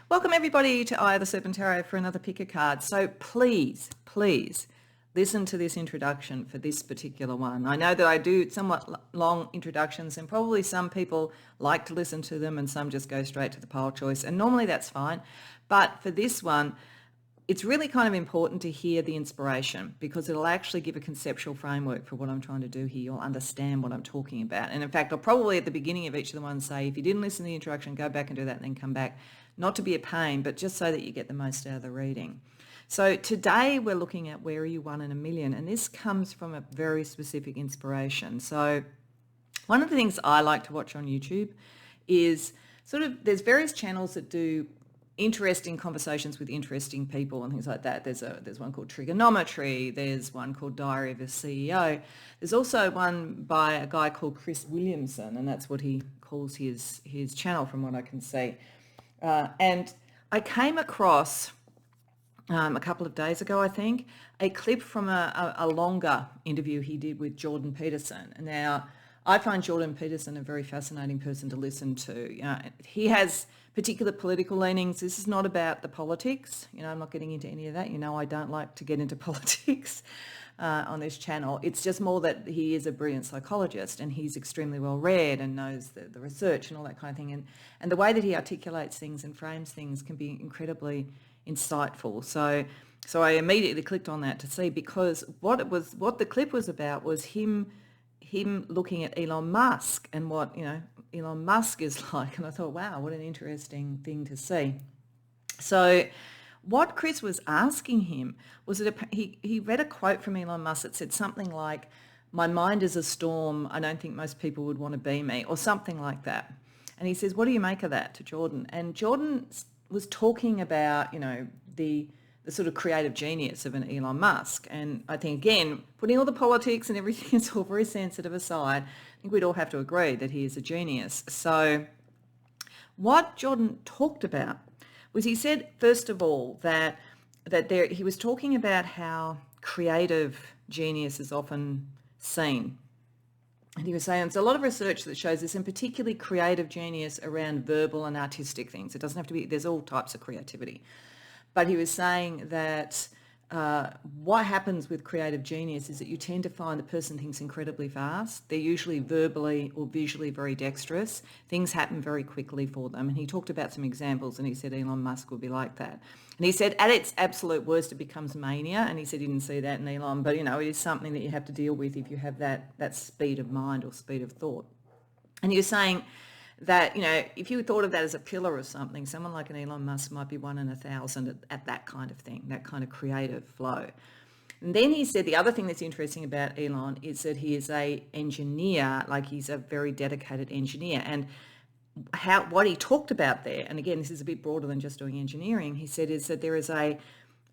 Welcome everybody to Eye of the Serpent Tarot for another pick a card. So please listen to this introduction for this particular one. I know that I do somewhat long introductions and probably some people like to listen to them and some just go straight to the pile choice, and normally that's fine. But for this one, it's really kind of important to hear the inspiration because it'll actually give a conceptual framework for what I'm trying to do here. You'll understand what I'm talking about. And in fact, I'll probably at the beginning of each of the ones say, if you didn't listen to the introduction, go back and do that and then come back. Not to be a pain, but just so that you get the most out of the reading. So today we're looking at where are you one in a million? And this comes from a very specific inspiration. So one of the things I like to watch on YouTube is there's various channels that do interesting conversations with interesting people and things like that. There's one called Trigonometry. There's one called Diary of a CEO. There's also one by a guy called Chris Williamson, and that's what he calls his channel from what I can see. And I came across a couple of days ago, I think, a clip from a longer interview he did with Jordan Peterson. And now I find Jordan Peterson a very fascinating person to listen to. He has particular political leanings. This is not about the politics. I'm not getting into any of that. I don't like to get into politics on this channel. It's just more that he is a brilliant psychologist and he's extremely well read and knows the research and all that kind of thing. And the way that he articulates things and frames things can be incredibly insightful. So I immediately clicked on that to see, because what the clip was about was him looking at Elon Musk and what Elon Musk is like, and I thought, wow, what an interesting thing to see. So what Chris was asking him was that he read a quote from Elon Musk that said something like, "My mind is a storm. I don't think most people would want to be me," or something like that. And he says, "What do you make of that?" to Jordan. And Jordan was talking about, the sort of creative genius of an Elon Musk. And I think, again, putting all the politics and everything, it's all very sensitive aside, I think we'd all have to agree that he is a genius. So what Jordan talked about was, he said, first of all, that he was talking about how creative genius is often seen. And he was saying there's a lot of research that shows this, and particularly creative genius around verbal and artistic things. It doesn't have to be, there's all types of creativity. But he was saying that what happens with creative genius is that you tend to find the person thinks incredibly fast. They're usually verbally or visually very dexterous. Things happen very quickly for them. And he talked about some examples, and he said Elon Musk would be like that. And he said at its absolute worst, it becomes mania. And he said he didn't see that in Elon, but, it is something that you have to deal with if you have that speed of mind or speed of thought. And he was saying that, if you thought of that as a pillar of something, someone like an Elon Musk might be 1 in 1,000 at that kind of thing, that kind of creative flow. And then he said the other thing that's interesting about Elon is that he is a engineer, like he's a very dedicated engineer. And what he talked about there, and again, this is a bit broader than just doing engineering, he said is that there is a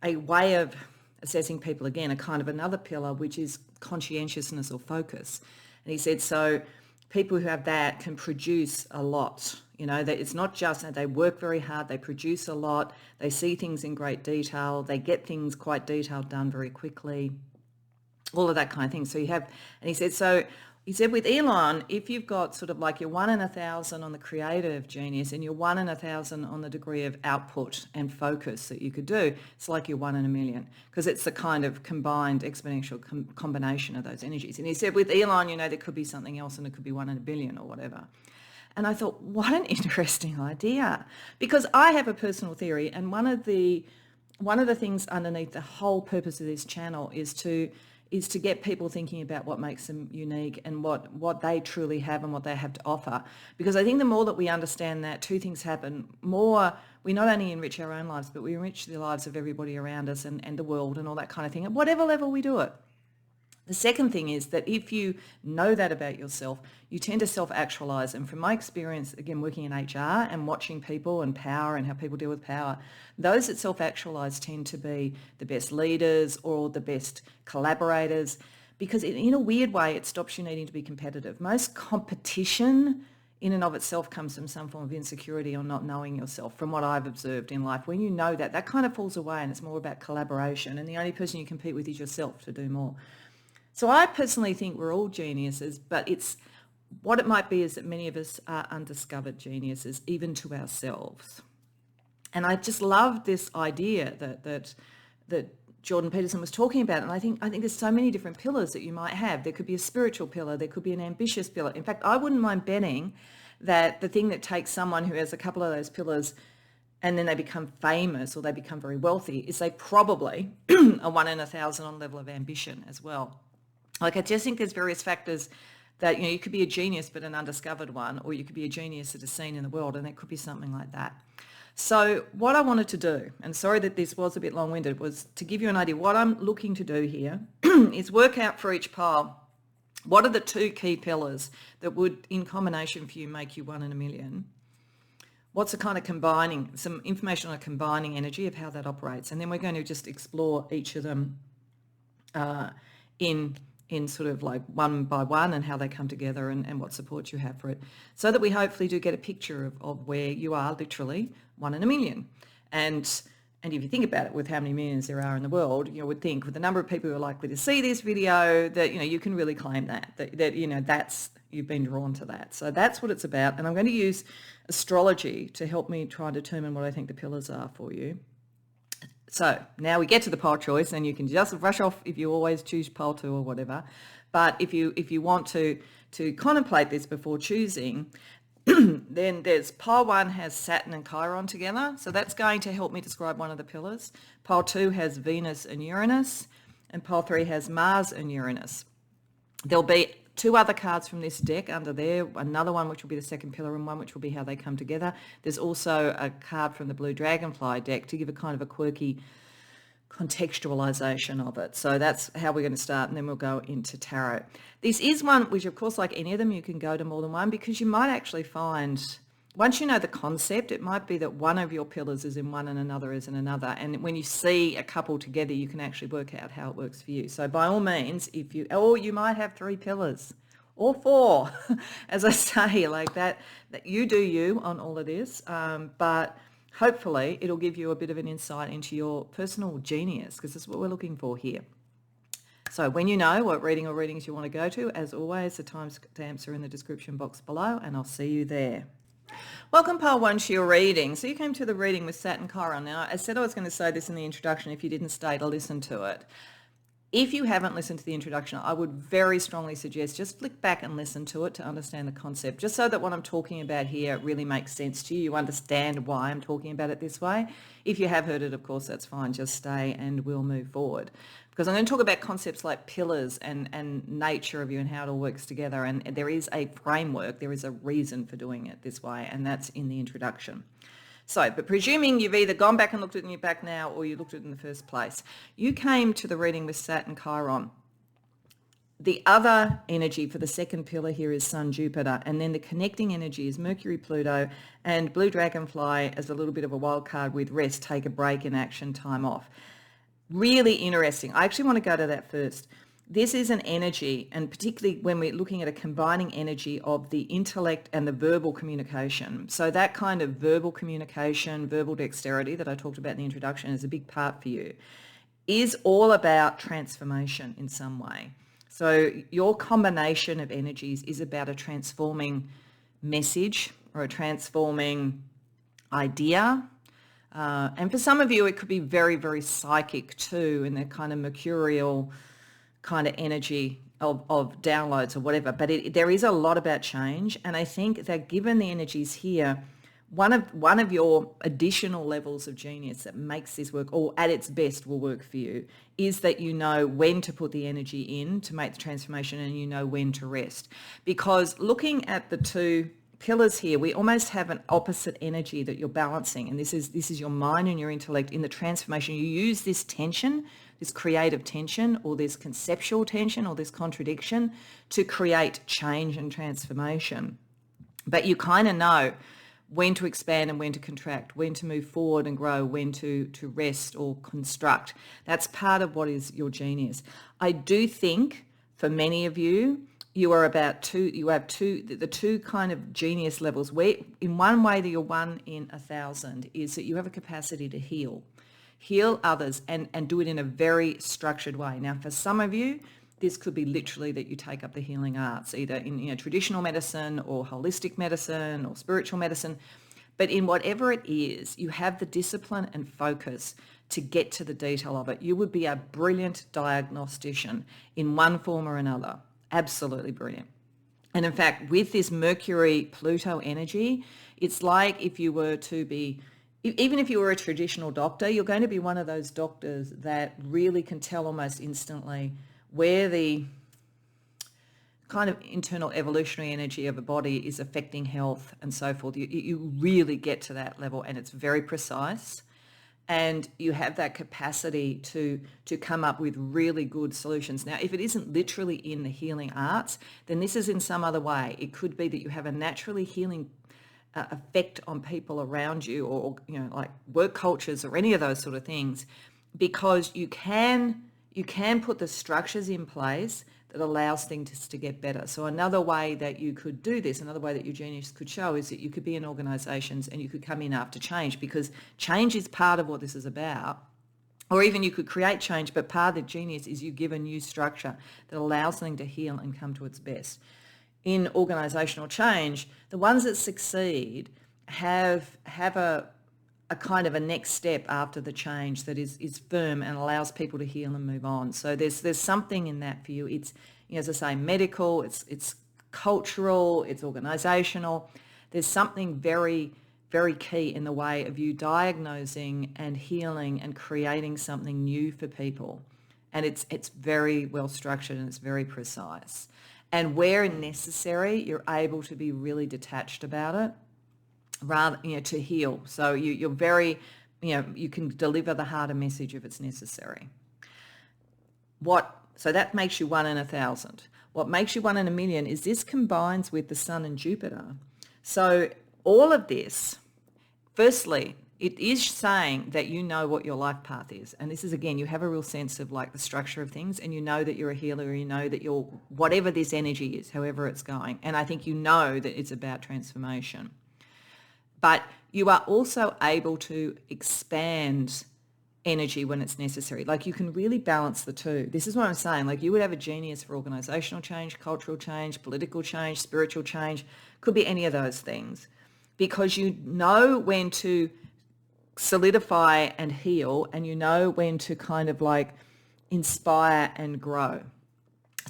way of assessing people, again, a kind of another pillar, which is conscientiousness or focus. And he said, so people who have that can produce a lot. That it's not just that they work very hard, they produce a lot, they see things in great detail, they get things quite detailed done very quickly, all of that kind of thing. So you have, and he said with Elon, if you've got sort of like you're 1 in 1,000 on the creative genius and you're 1 in 1,000 on the degree of output and focus that you could do, it's like you're 1 in a million, because it's the kind of combined exponential combination of those energies. And he said with Elon, there could be something else and it could be 1 in a billion or whatever. And I thought, what an interesting idea, because I have a personal theory, and one of the things underneath the whole purpose of this channel is to get people thinking about what makes them unique and what they truly have and what they have to offer. Because I think the more that we understand that, two things happen. More, we not only enrich our own lives, but we enrich the lives of everybody around us and the world and all that kind of thing, at whatever level we do it. The second thing is that if you know that about yourself, you tend to self-actualize. And from my experience, again, working in HR and watching people and power and how people deal with power, those that self-actualize tend to be the best leaders or the best collaborators, because in a weird way, it stops you needing to be competitive. Most competition in and of itself comes from some form of insecurity or not knowing yourself, from what I've observed in life. When you know that kind of falls away, and it's more about collaboration. And the only person you compete with is yourself to do more. So I personally think we're all geniuses, but what it might be is that many of us are undiscovered geniuses, even to ourselves. And I just love this idea that Jordan Peterson was talking about. And I think there's so many different pillars that you might have. There could be a spiritual pillar. There could be an ambitious pillar. In fact, I wouldn't mind betting that the thing that takes someone who has a couple of those pillars and then they become famous or they become very wealthy is they probably are 1 in 1,000 on level of ambition as well. Like, I just think there's various factors that, you could be a genius but an undiscovered one, or you could be a genius that is seen in the world, and it could be something like that. So what I wanted to do, and sorry that this was a bit long-winded, was to give you an idea. What I'm looking to do here is work out for each pile, what are the 2 key pillars that would, in combination for you, make you 1 in a million? What's a kind of combining, some information on a combining energy of how that operates. And then we're going to just explore each of them in sort of like one by one, and how they come together, and what support you have for it, so that we hopefully do get a picture of where you are literally 1 in a million. And if you think about it, with how many millions there are in the world, you would think with the number of people who are likely to see this video that, you can really claim that that's, you've been drawn to that. So that's what it's about. And I'm going to use astrology to help me try and determine what I think the pillars are for you. So now we get to the pile choice, and you can just rush off if you always choose pile 2 or whatever. But if you want to contemplate this before choosing, then there's pile 1 has Saturn and Chiron together. So that's going to help me describe one of the pillars. Pile 2 has Venus and Uranus, and pile 3 has Mars and Uranus. There'll be 2 other cards from this deck under there, another one which will be the second pillar, and one which will be how they come together. There's also a card from the Blue Dragonfly deck to give a kind of a quirky contextualization of it. So that's how we're going to start, and then we'll go into tarot. This is one which, of course, like any of them, you can go to more than one, because you might actually find, once you know the concept, it might be that one of your pillars is in one and another is in another. And when you see a couple together, you can actually work out how it works for you. So by all means, you might have 3 pillars or 4, as I say, like that you do you on all of this. But hopefully it'll give you a bit of an insight into your personal genius, because that's what we're looking for here. So when you know what reading or readings you want to go to, as always, the timestamps are in the description box below, and I'll see you there. Welcome, pile 1, to your reading. So you came to the reading with Saturn Chiron. Now, I said I was going to say this in the introduction if you didn't stay to listen to it. If you haven't listened to the introduction, I would very strongly suggest just flick back and listen to it to understand the concept, just so that what I'm talking about here really makes sense to you. You understand why I'm talking about it this way. If you have heard it, of course, that's fine. Just stay and we'll move forward. Because I'm going to talk about concepts like pillars and nature of you and how it all works together. And there is a framework, there is a reason for doing it this way, and that's in the introduction. So, but presuming you've either gone back and looked at it and you're back now, or you looked at it in the first place, you came to the reading with Saturn Chiron. The other energy for the second pillar here is Sun Jupiter, and then the connecting energy is Mercury Pluto, and Blue Dragonfly as a little bit of a wild card with rest, take a break in action, time off. Really interesting. I actually want to go to that first. This is an energy, and particularly when we're looking at a combining energy of the intellect and the verbal communication. So that kind of verbal communication, verbal dexterity that I talked about in the introduction is a big part for you, is all about transformation in some way. So your combination of energies is about a transforming message or a transforming idea. And for some of you, it could be very, very psychic too, in that kind of mercurial kind of energy of downloads or whatever. But there is a lot about change. And I think that given the energies here, one of your additional levels of genius that makes this work, or at its best will work for you, is that you know when to put the energy in to make the transformation, and you know when to rest. Because looking at the 2 pillars here, we almost have an opposite energy that you're balancing, and this is your mind and your intellect in the transformation. You use this tension, this creative tension, or this conceptual tension, or this contradiction, to create change and transformation. But you kind of know when to expand and when to contract, when to move forward and grow, when to rest or construct. That's part of what is your genius. I do think for many of you, you have the 2 kind of genius levels, where in one way that you're 1 in 1,000 is that you have a capacity to heal others and do it in a very structured way. Now, for some of you, this could be literally that you take up the healing arts, either in traditional medicine or holistic medicine or spiritual medicine. But in whatever it is, you have the discipline and focus to get to the detail of it. You would be a brilliant diagnostician in one form or another. Absolutely brilliant. And in fact, with this Mercury-Pluto energy, it's like if you were to be, even if you were a traditional doctor, you're going to be one of those doctors that really can tell almost instantly where the kind of internal evolutionary energy of a body is affecting health and so forth. You really get to that level, and it's very precise. And you have that capacity to come up with really good solutions. Now, if it isn't literally in the healing arts, then this is in some other way. It could be that you have a naturally healing effect on people around you, or like work cultures or any of those sort of things, because you can put the structures in place that allows things to get better. So another way that you could do this, another way that your genius could show, is that you could be in organisations and you could come in after change, because change is part of what this is about. Or even you could create change, but part of the genius is you give a new structure that allows something to heal and come to its best. In organisational change, the ones that succeed have a kind of a next step after the change that is firm and allows people to heal and move on. So there's something in that for you. It's, as I say, medical, it's cultural, it's organisational. There's something very, very key in the way of you diagnosing and healing and creating something new for people. And it's very well structured and it's very precise. And where necessary, you're able to be really detached about it, rather, to heal. So you're very, you can deliver the harder message if it's necessary. So that makes you 1 in 1,000. What makes you 1 in 1,000,000 is this combines with the Sun and Jupiter. So all of this, firstly, it is saying that you know what your life path is. And this is, again, you have a real sense of like the structure of things, and you know that you're a healer, or you know that you're whatever this energy is, however it's going. And I think you know that it's about transformation. But you are also able to expand energy when it's necessary. Like you can really balance the two. This is what I'm saying. Like you would have a genius for organizational change, cultural change, political change, spiritual change, could be any of those things, because you know when to solidify and heal, and you know when to kind of like inspire and grow.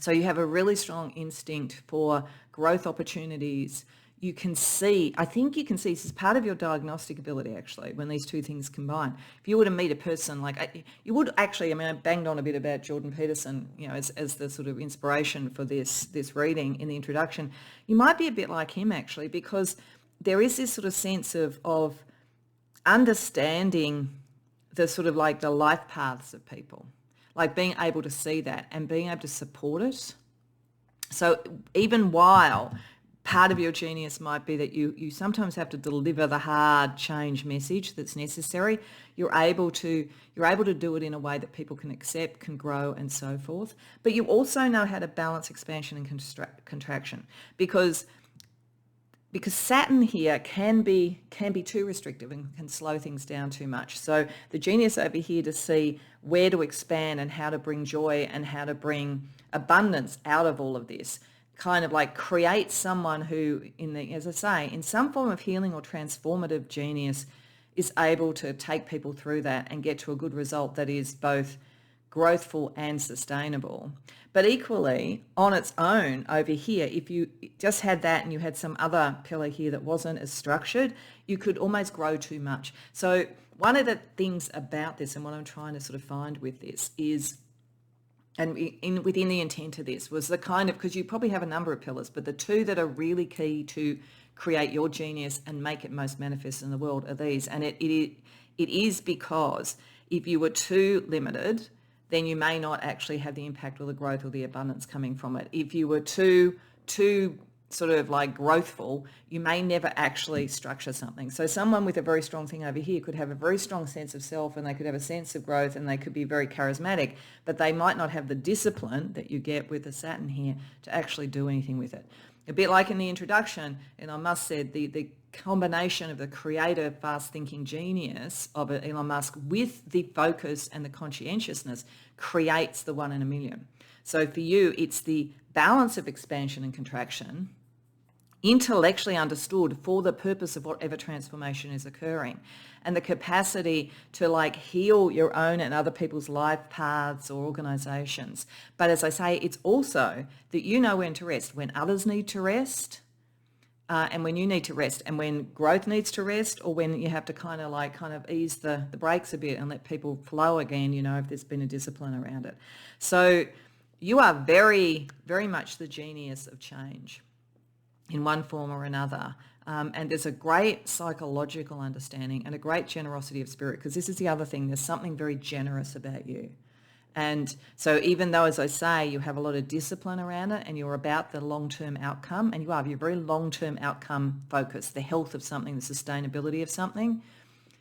So you have a really strong instinct for growth opportunities. You can see, I think you can see, this is part of your diagnostic ability actually, when these two things combine. If you were to meet a person, like you would actually, I banged on a bit about Jordan Peterson, as the sort of inspiration for this reading in the introduction. You might be a bit like him actually, because there is this sort of sense of understanding the sort of like the life paths of people, like being able to see that and being able to support it. So even while part of your genius might be that you sometimes have to deliver the hard change message that's necessary, you're able to do it in a way that people can accept, can grow, and so forth. But you also know how to balance expansion and contraction, because Saturn here can be too restrictive and can slow things down too much. So the genius over here to see where to expand and how to bring joy and how to bring abundance out of all of this, kind of like create someone who, as I say, in some form of healing or transformative genius, is able to take people through that and get to a good result that is both growthful and sustainable. But equally, on its own over here, if you just had that and you had some other pillar here that wasn't as structured, you could almost grow too much. So one of the things about this, and what I'm trying to sort of find with this is, and within the intent of this, was the kind of, because you probably have a number of pillars, but the two that are really key to create your genius and make it most manifest in the world are these. And it is because if you were too limited, then you may not actually have the impact or the growth or the abundance coming from it. If you were too sort of like growthful, you may never actually structure something. So someone with a very strong thing over here could have a very strong sense of self, and they could have a sense of growth, and they could be very charismatic, but they might not have the discipline that you get with the Saturn here to actually do anything with it. A bit like in the introduction, and I must say the combination of the creative, fast-thinking genius of Elon Musk with the focus and the conscientiousness creates the 1 in 1,000,000. So for you, it's the balance of expansion and contraction intellectually understood for the purpose of whatever transformation is occurring, and the capacity to like heal your own and other people's life paths or organizations. But as I say, it's also that you know when to rest, when others need to rest, and when you need to rest, and when growth needs to rest, or when you have to kind of ease the brakes a bit and let people flow again, you know, if there's been a discipline around it. So you are very, very much the genius of change in one form or another. And there's a great psychological understanding and a great generosity of spirit, because this is the other thing, there's something very generous about you. And so even though, as I say, you have a lot of discipline around it and you're about the long-term outcome, and you're very long-term outcome focused, the health of something, the sustainability of something,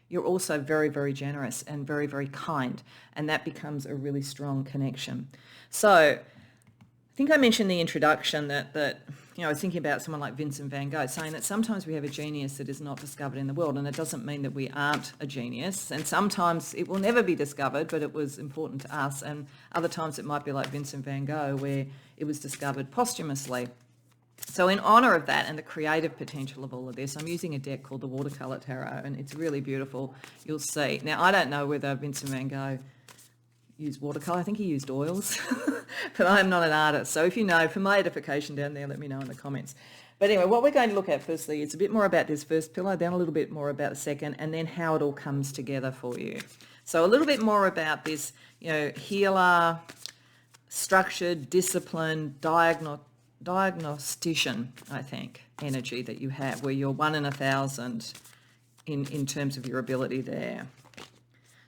you're also very, very generous and very, very kind. And that becomes a really strong connection. So I think I mentioned in the introduction that you know, I was thinking about someone like Vincent van Gogh, saying that sometimes we have a genius that is not discovered in the world, and it doesn't mean that we aren't a genius. And sometimes it will never be discovered, but it was important to us. And other times it might be like Vincent van Gogh, where it was discovered posthumously. So in honour of that and the creative potential of all of this, I'm using a deck called the Watercolour Tarot, and it's really beautiful. You'll see. Now, I don't know whether Vincent van Gogh used watercolour. I think he used oils, but I'm not an artist. So if you know, for my edification down there, let me know in the comments. But anyway, what we're going to look at firstly is a bit more about this first pillar, then a little bit more about the second, and then how it all comes together for you. So a little bit more about this, you know, healer, structured, disciplined, diagnostician, I think, energy that you have, where you're 1 in 1,000 in terms of your ability there.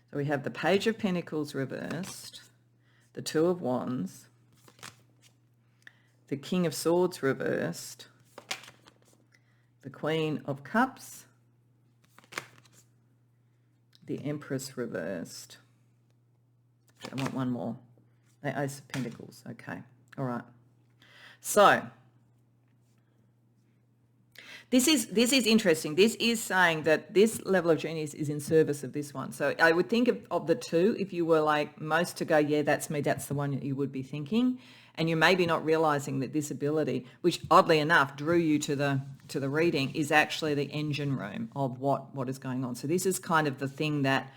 So we have the Page of Pentacles reversed, the Two of Wands, the King of Swords reversed, the Queen of Cups, the Empress reversed. I want one more. The Ace of Pentacles. Okay. All right. So this is interesting. This is saying that this level of genius is in service of this one. So I would think of the two, if you were like most to go, yeah, that's me, that's the one that you would be thinking. And you're maybe not realizing that this ability, which oddly enough drew you to the reading, is actually the engine room of what is going on. So this is kind of the thing that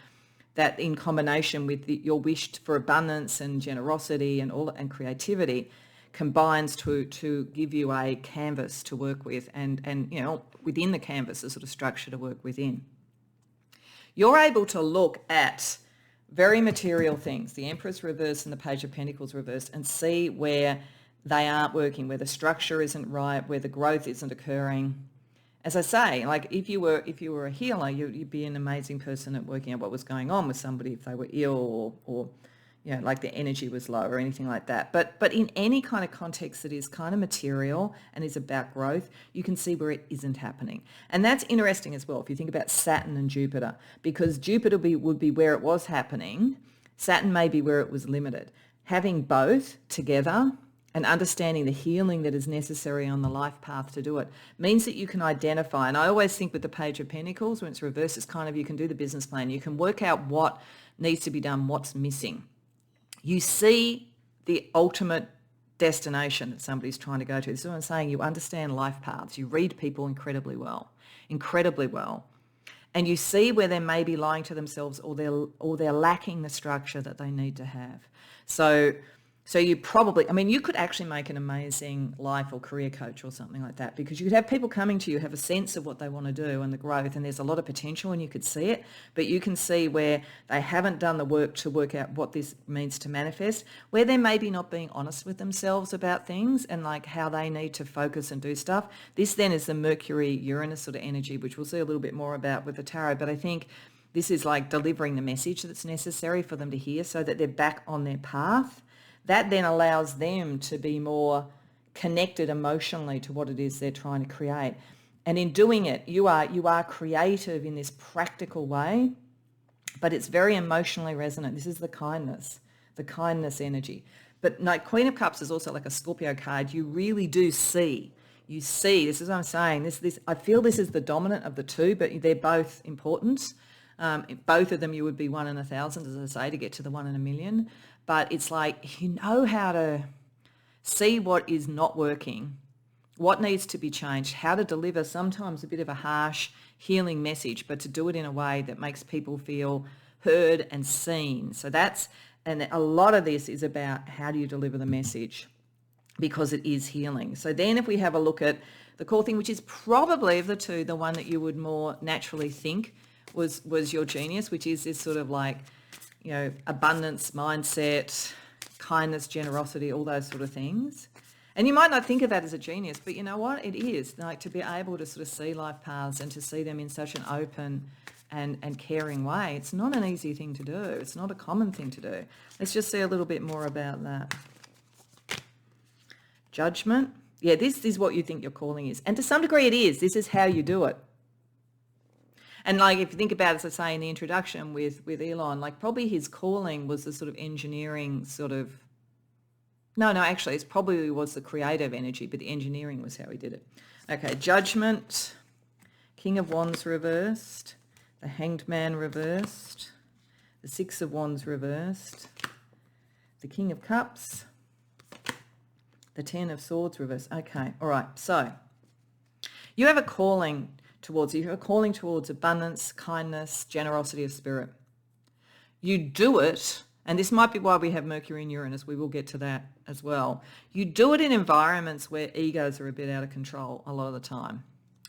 in combination with your wish for abundance and generosity and creativity combines to give you a canvas to work with, and you know, within the canvas, a sort of structure to work within. You're able to look at very material things, the Empress reverse and the Page of Pentacles reverse, and see where they aren't working, where the structure isn't right, where the growth isn't occurring. As I say, like if you were a healer, you'd be an amazing person at working out what was going on with somebody if they were ill or you know, like the energy was low or anything like that. But in any kind of context that is kind of material and is about growth, you can see where it isn't happening. And that's interesting as well if you think about Saturn and Jupiter, because Jupiter would be where it was happening. Saturn may be where it was limited. Having both together and understanding the healing that is necessary on the life path to do it means that you can identify. And I always think with the Page of Pentacles, when it's reversed, it's kind of, you can do the business plan. You can work out what needs to be done, what's missing. You see the ultimate destination that somebody's trying to go to. This is what I'm saying. You understand life paths. You read people incredibly well. And you see where they may be lying to themselves, or they're lacking the structure that they need to have. So you probably, I mean, you could actually make an amazing life or career coach or something like that, because you could have people coming to you, have a sense of what they want to do and the growth, and there's a lot of potential and you could see it, but you can see where they haven't done the work to work out what this means to manifest, where they're maybe not being honest with themselves about things and like how they need to focus and do stuff. This then is the Mercury-Uranus sort of energy, which we'll see a little bit more about with the tarot, but I think this is like delivering the message that's necessary for them to hear so that they're back on their path. That then allows them to be more connected emotionally to what it is they're trying to create. And in doing it, you are creative in this practical way, but it's very emotionally resonant. This is the kindness energy. But no, Queen of Cups is also like a Scorpio card. You really do see. You see, this is what I'm saying. I feel this is the dominant of the two, but they're both important. Both of them you would be 1 in 1,000, as I say, to get to the 1 in a million. But it's like you know how to see what is not working what needs to be changed, how to deliver sometimes a bit of a harsh healing message, but to do it in a way that makes people feel heard and seen. So and a lot of this is about how do you deliver the message, because it is healing. So then if we have a look at the core thing, which is probably of the two, the one that you would more naturally think was your genius, which is this sort of like, abundance mindset, kindness, generosity, all those sort of things. And you might not think of that as a genius, but you know what? It is. Like, to be able to sort of see life paths and to see them in such an open and caring way. It's not an easy thing to do. It's not a common thing to do. Let's just see a little bit more about that. Judgment. Yeah, this is what you think your calling is. And to some degree it is. This is how you do it. And like, if you think about it, as I say in the introduction with Elon, like probably his calling was the sort of engineering sort of, actually it probably was the creative energy, but the engineering was how he did it. Okay, Judgment, King of Wands reversed, the Hanged Man reversed, the Six of Wands reversed, the King of Cups, the Ten of Swords reversed. Okay, all right. So you have a calling towards abundance, kindness, generosity of spirit. You do it, and this might be why we have Mercury and Uranus. We will get to that as well. You do it in environments where egos are a bit out of control a lot of the time,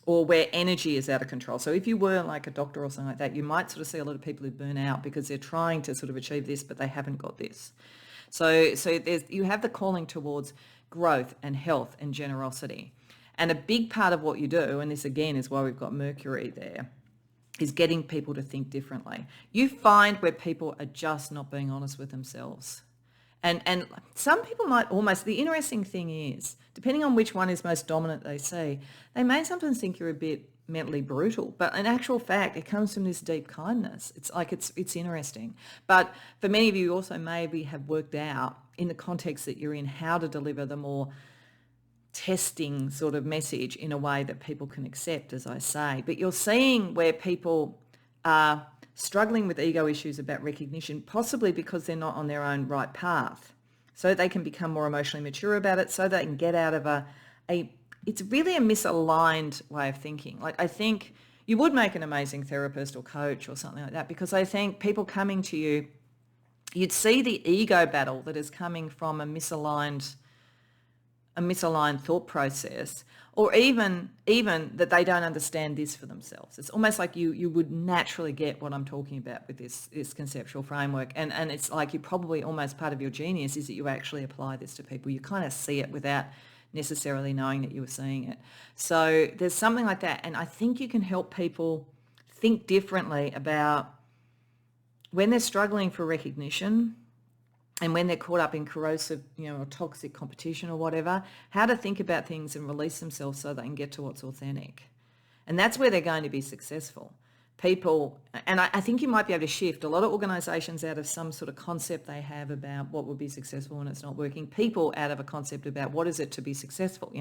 or where energy is out of control. So if you were like a doctor or something like that, you might sort of see a lot of people who burn out because they're trying to sort of achieve this, but they haven't got this. So you have the calling towards growth and health and generosity. And a big part of what you do, and this again is why we've got Mercury there, is getting people to think differently. You find where people are just not being honest with themselves. And some people might almost, the interesting thing is, depending on which one is most dominant they see, they may sometimes think you're a bit mentally brutal, but in actual fact, it comes from this deep kindness. It's like, it's interesting. But for many of you also maybe have worked out in the context that you're in how to deliver the more testing sort of message in a way that people can accept, as I say. But you're seeing where people are struggling with ego issues about recognition, possibly because they're not on their own right path. So they can become more emotionally mature about it, so they can get out of it's really a misaligned way of thinking. Like, I think you would make an amazing therapist or coach or something like that, because I think people coming to you, you'd see the ego battle that is coming from a misaligned thought process, or even that they don't understand this for themselves. It's almost like you would naturally get what I'm talking about with this conceptual framework. And it's like, you probably, almost part of your genius is that you actually apply this to people. You kind of see it without necessarily knowing that you were seeing it. So there's something like that. And I think you can help people think differently about when they're struggling for recognition, and when they're caught up in corrosive, or toxic competition or whatever, how to think about things and release themselves so they can get to what's authentic. And that's where they're going to be successful. People, and I think you might be able to shift a lot of organisations out of some sort of concept they have about what would be successful when it's not working, people out of a concept about what is it to be successful,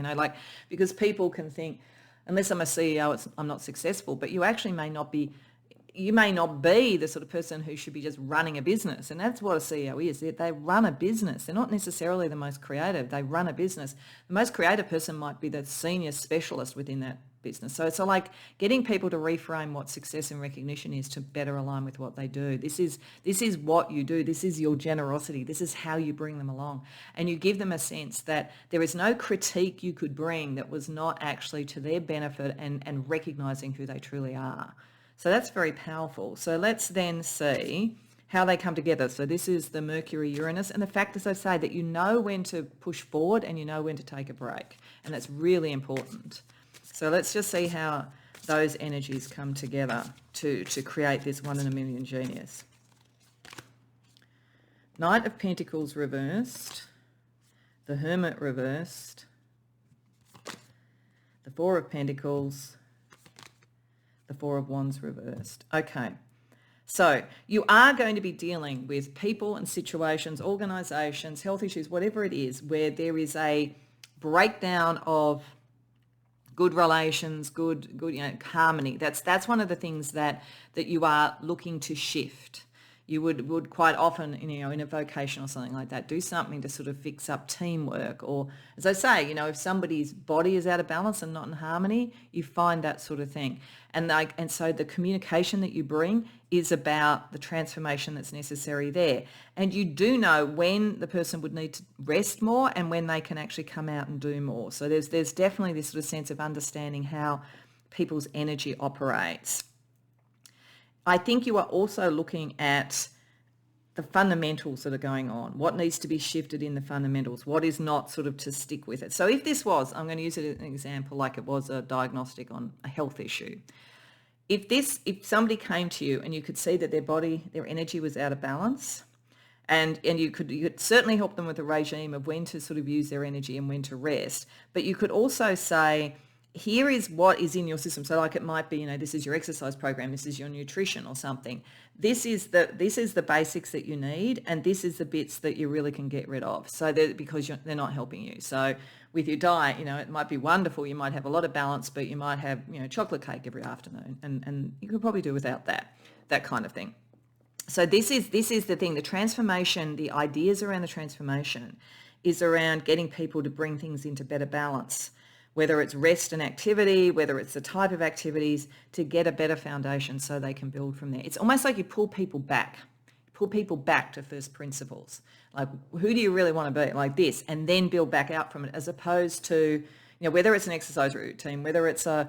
because people can think, unless I'm a CEO, I'm not successful, but you actually may not be the sort of person who should be just running a business. And that's what a CEO is. They run a business. They're not necessarily the most creative. They run a business. The most creative person might be the senior specialist within that business. So it's like getting people to reframe what success and recognition is to better align with what they do. This is what you do. This is your generosity. This is how you bring them along. And you give them a sense that there is no critique you could bring that was not actually to their benefit and recognizing who they truly are. So that's very powerful. So let's then see how they come together. So this is the Mercury-Uranus, and the fact, as I say, that you know when to push forward and you know when to take a break. And that's really important. So let's just see how those energies come together to create this 1 in a million genius. Knight of Pentacles reversed, the Hermit reversed, the Four of Pentacles, the Four of Wands reversed. Okay, so you are going to be dealing with people and situations, organisations, health issues, whatever it is, where there is a breakdown of good relations, good harmony. That's one of the things that you are looking to shift. you would quite often, in a vocation or something like that, do something to sort of fix up teamwork. Or, as I say, if somebody's body is out of balance and not in harmony, you find that sort of thing. And so the communication that you bring is about the transformation that's necessary there. And you do know when the person would need to rest more and when they can actually come out and do more. So there's definitely this sort of sense of understanding how people's energy operates. I think you are also looking at the fundamentals that are going on, what needs to be shifted in the fundamentals, what is not sort of to stick with it. So if this was, I'm going to use it as an example, like it was a diagnostic on a health issue. If somebody came to you and you could see that their energy was out of balance, and you could certainly help them with a regime of when to sort of use their energy and when to rest, but you could also say, here is what is in your system. So like it might be, this is your exercise program, this is your nutrition or something. This is the basics that you need, and this is the bits that you really can get rid of. So because they're not helping you. So with your diet, it might be wonderful. You might have a lot of balance, but you might have, chocolate cake every afternoon, and you could probably do without that kind of thing. So this is the thing, the transformation, the ideas around the transformation is around getting people to bring things into better balance, whether it's rest and activity, whether it's the type of activities, to get a better foundation so they can build from there. It's almost like you pull people back to first principles. Like, who do you really want to be? Like this, and then build back out from it, as opposed to, whether it's an exercise routine, whether it's a,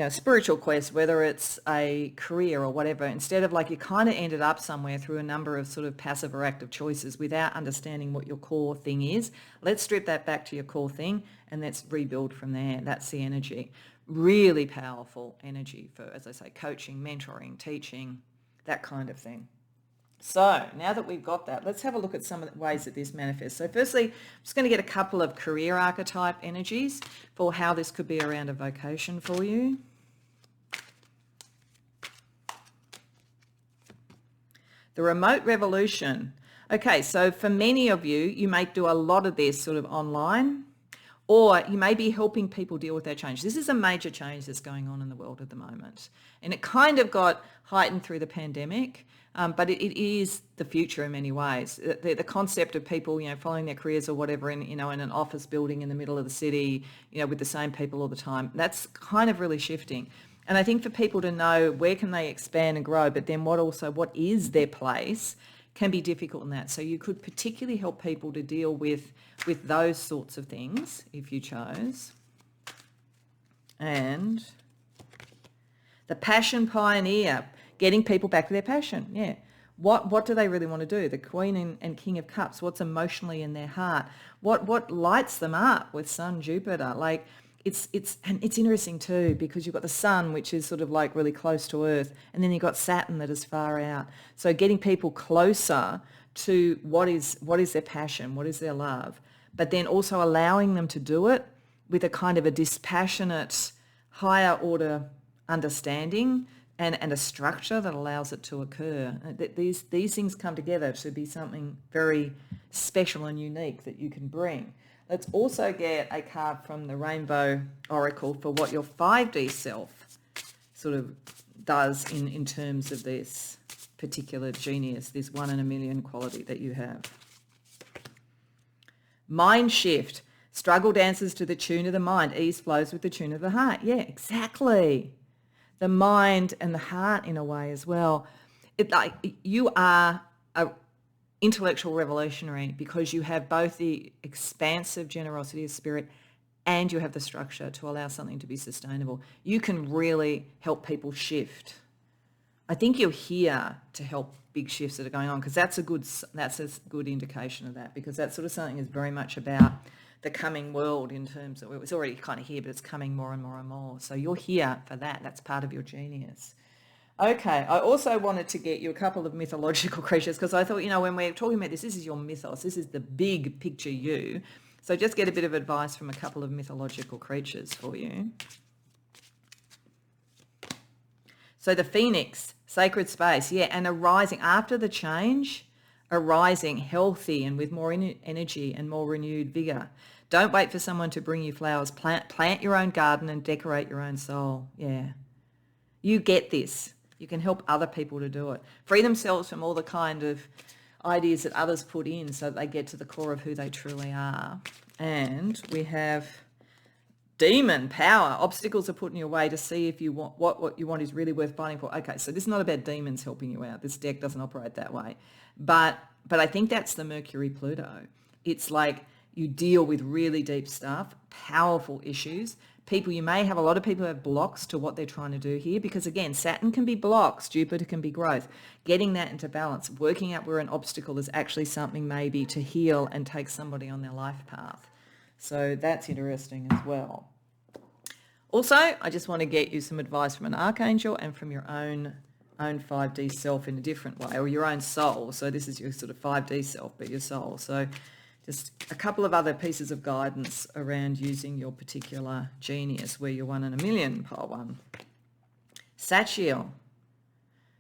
spiritual quest, whether it's a career or whatever, instead of like you kind of ended up somewhere through a number of sort of passive or active choices without understanding what your core thing is. Let's strip that back to your core thing and let's rebuild from there. That's the energy. Really powerful energy for, as I say, coaching, mentoring, teaching, that kind of thing. So now that we've got that, let's have a look at some of the ways that this manifests. So firstly, I'm just going to get a couple of career archetype energies for how this could be around a vocation for you. The remote revolution. Okay, so for many of you, you may do a lot of this sort of online, or you may be helping people deal with that change. This is a major change that's going on in the world at the moment. And it kind of got heightened through the pandemic. But it is the future in many ways. The concept of people, following their careers or whatever in an office building in the middle of the city, with the same people all the time, that's kind of really shifting. And I think for people to know where can they expand and grow, but then what is their place, can be difficult in that. So you could particularly help people to deal with those sorts of things if you chose. And the passion pioneer. Getting people back to their passion, yeah. What do they really want to do? The Queen and King of Cups, what's emotionally in their heart? What lights them up with Sun, Jupiter? Like it's interesting too, because you've got the Sun, which is sort of like really close to Earth, and then you've got Saturn that is far out. So getting people closer to what is their passion, what is their love, but then also allowing them to do it with a kind of a dispassionate, higher order understanding and a structure that allows it to occur. These things come together to be something very special and unique that you can bring. Let's also get a card from the Rainbow Oracle for what your 5D self sort of does in terms of this particular genius, this 1 in a million quality that you have. Mind shift. Struggle dances to the tune of the mind. Ease flows with the tune of the heart. Yeah, exactly. The mind and the heart in a way as well. You are a intellectual revolutionary because you have both the expansive generosity of spirit and you have the structure to allow something to be sustainable. You can really help people shift. I think you're here to help big shifts that are going on, because that's a good indication of that, because that sort of something is very much about the coming world in terms of, it was already kind of here, but it's coming more and more and more. So you're here for that. That's part of your genius. Okay, I also wanted to get you a couple of mythological creatures, because I thought, when we're talking about this is your mythos. This is the big picture you. So just get a bit of advice from a couple of mythological creatures for you. So the Phoenix, sacred space, yeah, and arising after the change, arising healthy and with more energy and more renewed vigor. Don't wait for someone to bring you flowers. Plant your own garden and decorate your own soul. Yeah. You get this. You can help other people to do it. Free themselves from all the kind of ideas that others put in so that they get to the core of who they truly are. And we have demon power. Obstacles are put in your way to see if you want what you want is really worth fighting for. Okay, so this is not about demons helping you out. This deck doesn't operate that way. But I think that's the Mercury Pluto. It's like you deal with really deep stuff, powerful issues. People, you may have a lot of people who have blocks to what they're trying to do here because, again, Saturn can be blocks, Jupiter can be growth. Getting that into balance, working out where an obstacle is actually something maybe to heal and take somebody on their life path. So that's interesting as well. Also, I just want to get you some advice from an archangel and from your own 5D self in a different way, or your own soul. So this is your sort of 5D self, but your soul. So just a couple of other pieces of guidance around using your particular genius where you're 1 in a million, pile 1. Sachiel.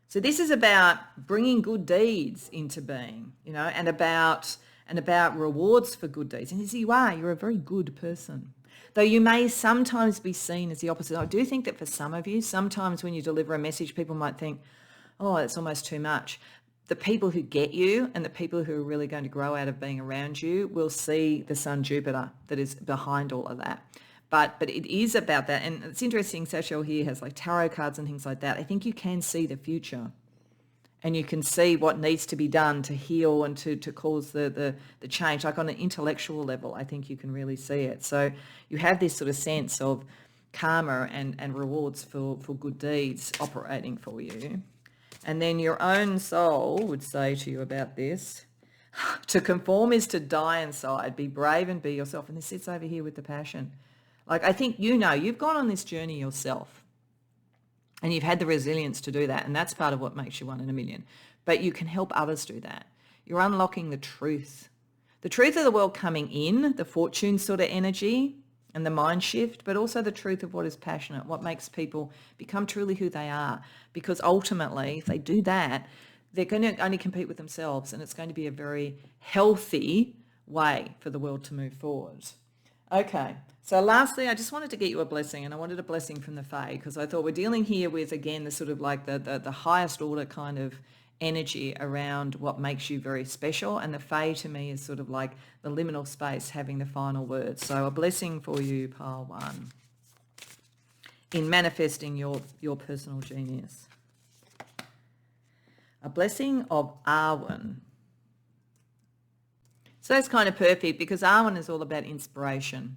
So this is about bringing good deeds into being, you know, and about rewards for good deeds. And as you are, you're a very good person. Though you may sometimes be seen as the opposite. I do think that for some of you, sometimes when you deliver a message, people might think, oh, it's almost too much. The people who get you and the people who are really going to grow out of being around you will see the Sun Jupiter that is behind all of that. But it is about that. And it's interesting, Sachiel here has like tarot cards and things like that. I think you can see the future and you can see what needs to be done to heal and to cause the change. Like on an intellectual level, I think you can really see it. So you have this sort of sense of karma and rewards for good deeds operating for you. And then your own soul would say to you about this, to conform is to die inside, be brave and be yourself. And this sits over here with the passion. Like, I think, you know, you've gone on this journey yourself and you've had the resilience to do that. And that's part of what makes you 1 in a million. But you can help others do that. You're unlocking the truth of the world coming in, the fortune sort of energy and the mind shift, but also the truth of what is passionate, what makes people become truly who they are. Because ultimately, if they do that, they're going to only compete with themselves, and it's going to be a very healthy way for the world to move forward. Okay, so lastly, I just wanted to get you a blessing, and I wanted a blessing from the Fae, because I thought we're dealing here with, again, the sort of like the highest order kind of energy around what makes you very special, and the Fae to me is sort of like the liminal space having the final word. So a blessing for you, pile 1, in manifesting your personal genius. A blessing of Arwen. So that's kind of perfect because Arwen is all about inspiration.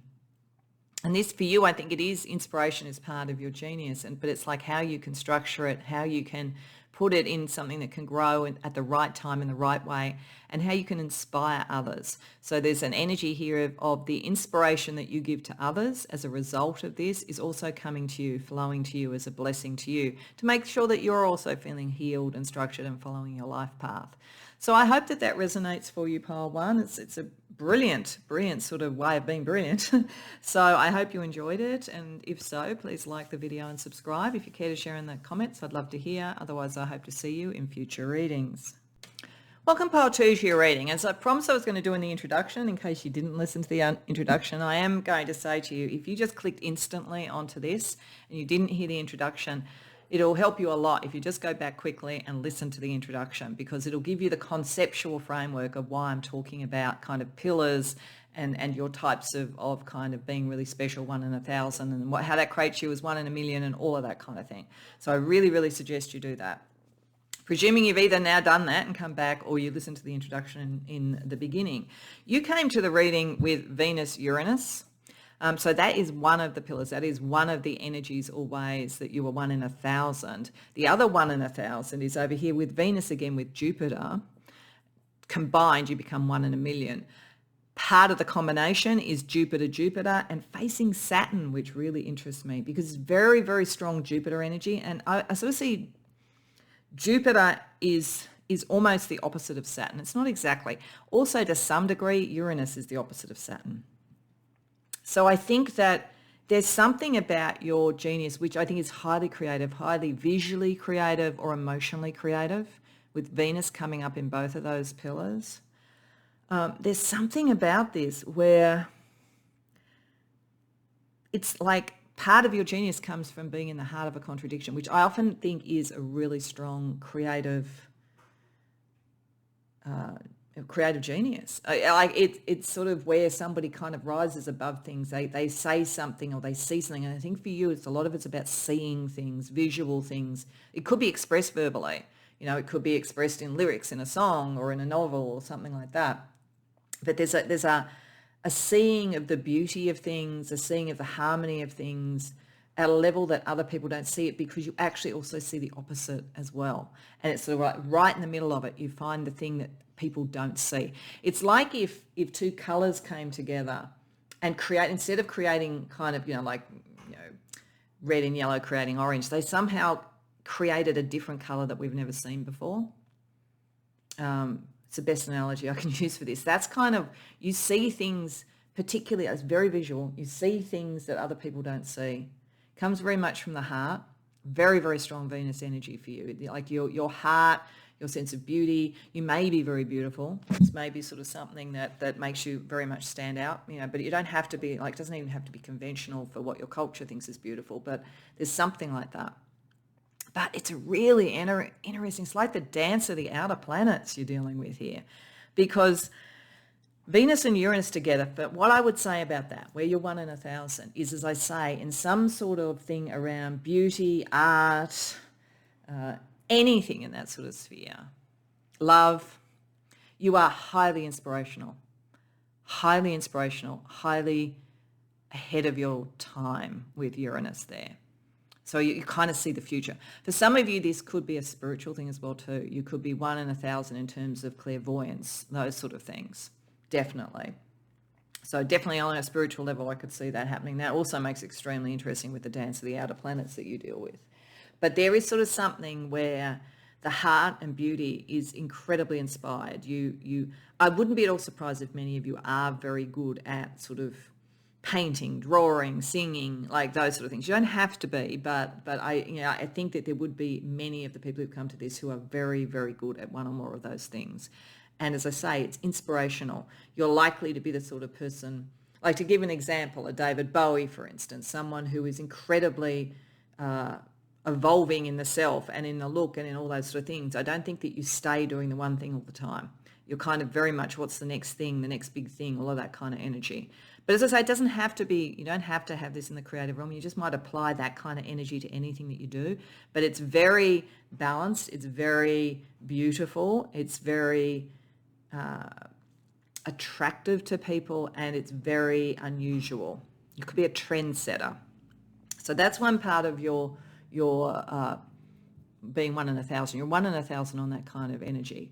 And this for you, I think it is, inspiration is part of your genius, but it's like how you can structure it, how you can put it in something that can grow at the right time in the right way, and how you can inspire others. So there's an energy here of the inspiration that you give to others as a result of this is also coming to you, flowing to you as a blessing to you, to make sure that you're also feeling healed and structured and following your life path. So I hope that that resonates for you, pile 1. It's a brilliant sort of way of being brilliant. So I hope you enjoyed it. And if so, please like the video and subscribe. If you care to share in the comments, I'd love to hear. Otherwise, I hope to see you in future readings. Welcome, pile 2, to your reading. As I promised I was going to do in the introduction, in case you didn't listen to the introduction, I am going to say to you, if you just clicked instantly onto this and you didn't hear the introduction, it'll help you a lot if you just go back quickly and listen to the introduction, because it'll give you the conceptual framework of why I'm talking about kind of pillars and your types of kind of being really special, 1 in 1,000, and how that creates you as 1 in a million and all of that kind of thing. So I really, really suggest you do that. Presuming you've either now done that and come back, or you listened to the introduction in the beginning. You came to the reading with Venus-Uranus. So that is one of the pillars. That is one of the energies or ways that you are 1 in 1,000. The other 1 in 1,000 is over here with Venus again with Jupiter. Combined, you become 1 in a million. Part of the combination is Jupiter and facing Saturn, which really interests me because it's very, very strong Jupiter energy. And I sort of see Jupiter is almost the opposite of Saturn. It's not exactly. Also, to some degree, Uranus is the opposite of Saturn. So I think that there's something about your genius which I think is highly creative, highly visually creative or emotionally creative, with Venus coming up in both of those pillars. There's something about this where it's like part of your genius comes from being in the heart of a contradiction, which I often think is a really strong creative genius. It's sort of where somebody kind of rises above things. They say something or they see something, and I think for you, a lot of it's about seeing things, visual things. It could be expressed verbally. It could be expressed in lyrics in a song or in a novel or something like that. But there's a seeing of the beauty of things, a seeing of the harmony of things at a level that other people don't see it, because you actually also see the opposite as well. And it's sort of right in the middle of it, you find the thing that people don't see. It's like if two colors came together and instead of creating kind of, red and yellow creating orange, they somehow created a different color that we've never seen before. It's the best analogy I can use for this. That's kind of, you see things, particularly, it's very visual, you see things that other people don't see. Comes very much from the heart. Very, very strong Venus energy for you. Like your heart, your sense of beauty. You may be very beautiful. It's maybe sort of something that makes you very much stand out, but you don't have to be, it doesn't even have to be conventional for what your culture thinks is beautiful, but there's something like that. But it's really interesting. It's like the dance of the outer planets you're dealing with here, because Venus and Uranus together, but what I would say about that, where you're 1 in 1,000, is, as I say, in some sort of thing around beauty, art, anything in that sort of sphere, love, you are highly inspirational, highly ahead of your time with Uranus there. So you kind of see the future. For some of you, this could be a spiritual thing as well too. You could be 1 in 1,000 in terms of clairvoyance, those sort of things. Definitely. So definitely on a spiritual level, I could see that happening. That also makes it extremely interesting with the dance of the outer planets that you deal with. But there is sort of something where the heart and beauty is incredibly inspired. I wouldn't be at all surprised if many of you are very good at sort of painting, drawing, singing, like those sort of things. You don't have to be, but I think that there would be many of the people who come to this who are very, very good at one or more of those things. And as I say, it's inspirational. You're likely to be the sort of person, like to give an example, a David Bowie, for instance, someone who is incredibly evolving in the self and in the look and in all those sort of things. I don't think that you stay doing the one thing all the time. You're kind of very much what's the next thing, the next big thing, all of that kind of energy. But as I say, it doesn't have to be, you don't have to have this in the creative realm. You just might apply that kind of energy to anything that you do. But it's very balanced. It's very beautiful. It's very attractive to people, and it's very unusual. You could be a trendsetter. So that's one part of your being 1 in 1,000. You're 1 in 1,000 on that kind of energy.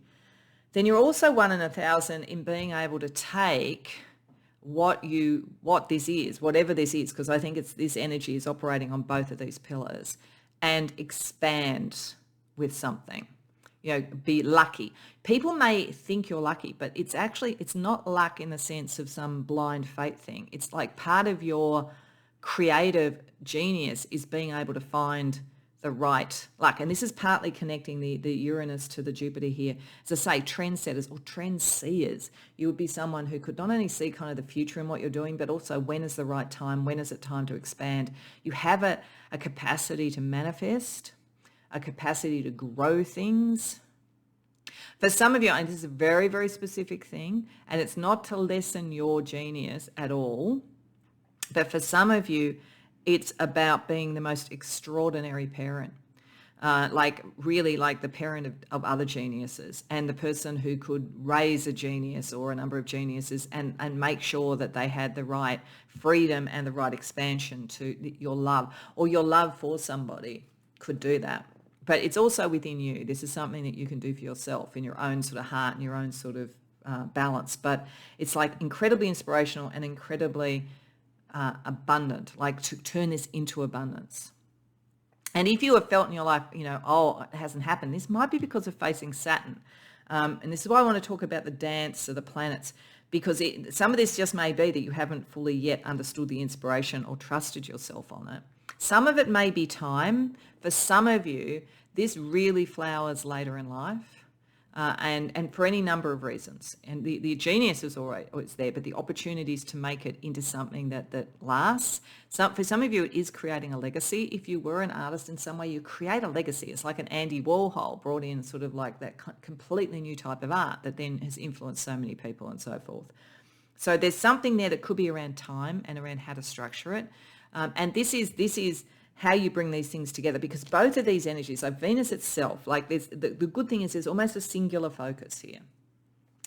Then you're also 1 in 1,000 in being able to take what this is, whatever this is, because I think this energy is operating on both of these pillars, and expand with something. Be lucky. People may think you're lucky, but it's not luck in the sense of some blind fate thing. It's like part of your creative genius is being able to find the right luck. And this is partly connecting the Uranus to the Jupiter here. As I say, trendsetters or trend seers. You would be someone who could not only see kind of the future in what you're doing, but also when is the right time, when is it time to expand. You have a capacity to manifest, a capacity to grow things. For some of you, and this is a very, very specific thing, and it's not to lessen your genius at all, but for some of you, it's about being the most extraordinary parent, really like the parent of other geniuses, and the person who could raise a genius or a number of geniuses and make sure that they had the right freedom and the right expansion to your love, or your love for somebody could do that. But it's also within you. This is something that you can do for yourself in your own sort of heart and your own sort of balance. But it's like incredibly inspirational and incredibly abundant, like to turn this into abundance. And if you have felt in your life, it hasn't happened, this might be because of facing Saturn. And this is why I want to talk about the dance of the planets, because some of this just may be that you haven't fully yet understood the inspiration or trusted yourself on it. Some of it may be time. For some of you, this really flowers later in life. and for any number of reasons. And the genius is always there, but the opportunities to make it into something that lasts. For some of you, it is creating a legacy. If you were an artist in some way, you create a legacy. It's like an Andy Warhol brought in sort of like that completely new type of art that then has influenced so many people and so forth. So there's something there that could be around time and around how to structure it. And this is how you bring these things together, because both of these energies, like Venus itself, like there's the good thing is there's almost a singular focus here.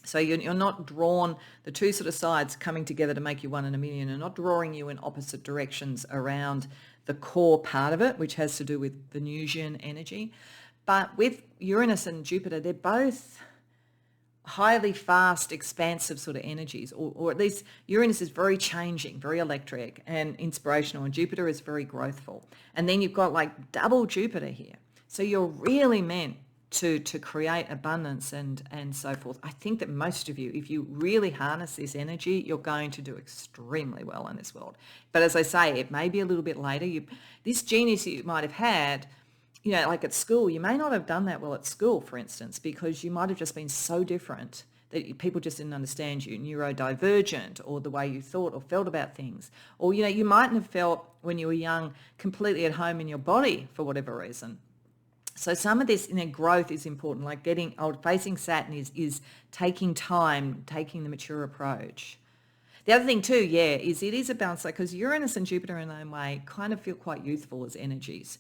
So you're not drawn, the two sort of sides coming together to make you one in a million, and not drawing you in opposite directions around the core part of it, which has to do with Venusian energy. But with Uranus and Jupiter, they're both highly fast, expansive sort of energies, or at least Uranus is very changing, very electric and inspirational, and Jupiter is very growthful. And then you've got like double Jupiter here. So you're really meant to create abundance and so forth. I think that most of you, if you really harness this energy, you're going to do extremely well in this world. But as I say, it may be a little bit later. This genius you might have had, you know, like at school, you may not have done that well at school, for instance, because you might have just been so different that people just didn't understand you, neurodivergent, or the way you thought or felt about things. Or, you know, you mightn't have felt when you were young completely at home in your body for whatever reason. So some of this, you know, growth is important, like facing Saturn is taking time, taking the mature approach. The other thing too, is it is a balance, because Uranus and Jupiter in their own way kind of feel quite youthful as energies.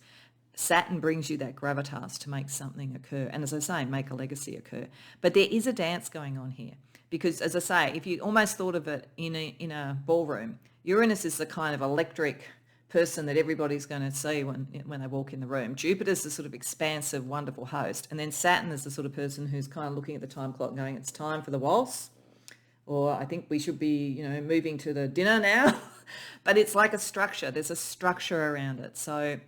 Saturn brings you that gravitas to make something occur. And as I say, make a legacy occur. But there is a dance going on here. Because as I say, if you almost thought of it in a ballroom, Uranus is the kind of electric person that everybody's going to see when they walk in the room. Jupiter's the sort of expansive, wonderful host. And then Saturn is the sort of person who's kind of looking at the time clock going, it's time for the waltz. Or I think we should be, you know, moving to the dinner now. But it's like a structure. There's a structure around it. So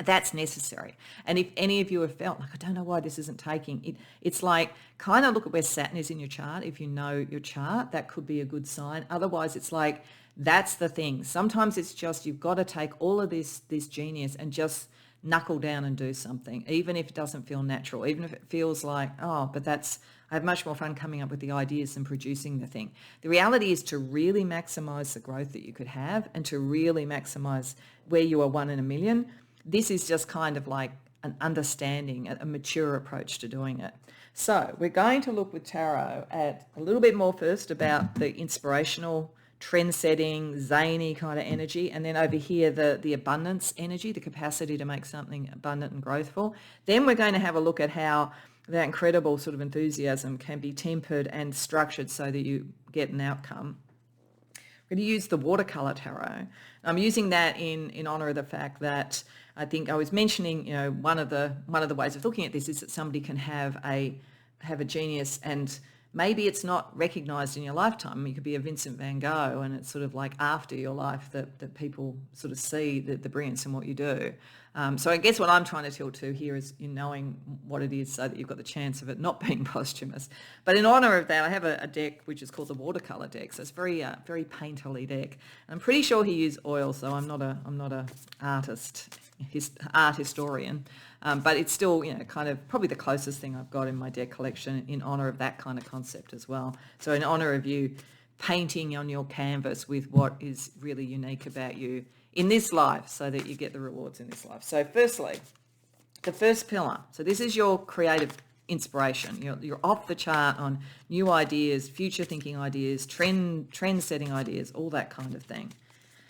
that's necessary. And if any of you have felt like, I don't know why this isn't taking, it's like kind of look at where Saturn is in your chart. If you know your chart, that could be a good sign. Otherwise, it's like, that's the thing. Sometimes it's just you've got to take all of this genius and just knuckle down and do something, even if it doesn't feel natural, even if it feels like, but I have much more fun coming up with the ideas than producing the thing. The reality is to really maximize the growth that you could have and to really maximize where you are one in a million. This is just kind of like an understanding, a mature approach to doing it. So we're going to look with tarot at a little bit more first about the inspirational, trend-setting, zany kind of energy, and then over here the abundance energy, the capacity to make something abundant and growthful. Then we're going to have a look at how that incredible sort of enthusiasm can be tempered and structured so that you get an outcome. We're going to use the watercolor tarot. I'm using that in honor of the fact that I think I was mentioning, you know, one of the ways of looking at this is that somebody can have a genius and maybe it's not recognized in your lifetime. You could be a Vincent van Gogh and it's sort of like after your life that people sort of see the brilliance in what you do. So I guess what I'm trying to tell to here is in knowing what it is so that you've got the chance of it not being posthumous. But in honor of that, I have a deck which is called the watercolor deck. So it's very painterly deck. I'm pretty sure he used oil, so I'm not a art historian. But it's still, you know, kind of probably the closest thing I've got in my deck collection in honor of that kind of concept as well. So in honor of you painting on your canvas with what is really unique about you in this life so that you get the rewards in this life. So firstly, the first pillar. So this is your creative inspiration. You're off the chart on new ideas, future thinking ideas, trend setting ideas, all that kind of thing.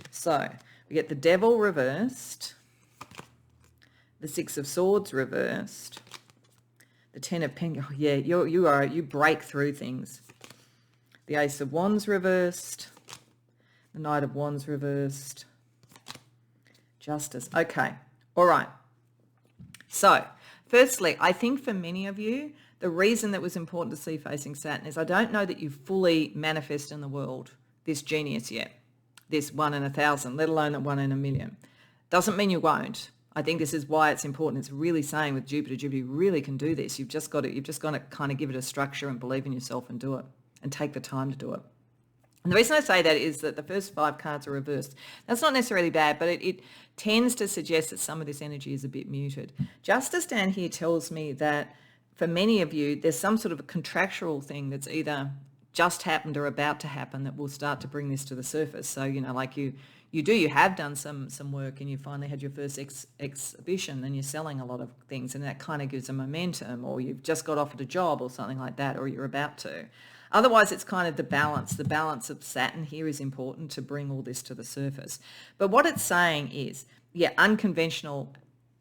So we get the Devil reversed, the Six of Swords reversed, the Ten of Pentacles. Oh, yeah, you break through things. The Ace of Wands reversed, the Knight of Wands reversed, Justice. Okay, all right. So, firstly, I think for many of you, the reason that was important to see facing Saturn is I don't know that you fully manifest in the world this genius yet, this 1 in 1,000, let alone that 1 in a million. Doesn't mean you won't. I think this is why it's important. It's really saying with Jupiter, you really can do this. You've just got to kind of give it a structure and believe in yourself and do it and take the time to do it. And the reason I say that is that the first 5 cards are reversed. That's not necessarily bad, but it tends to suggest that some of this energy is a bit muted. Justice down here tells me that for many of you, there's some sort of a contractual thing that's either just happened or about to happen that will start to bring this to the surface. So, like you have done some work and you finally had your first exhibition and you're selling a lot of things, and that kind of gives a momentum, or you've just got offered a job or something like that, or you're about to. Otherwise, it's kind of the balance of Saturn here is important to bring all this to the surface. But what it's saying is, unconventional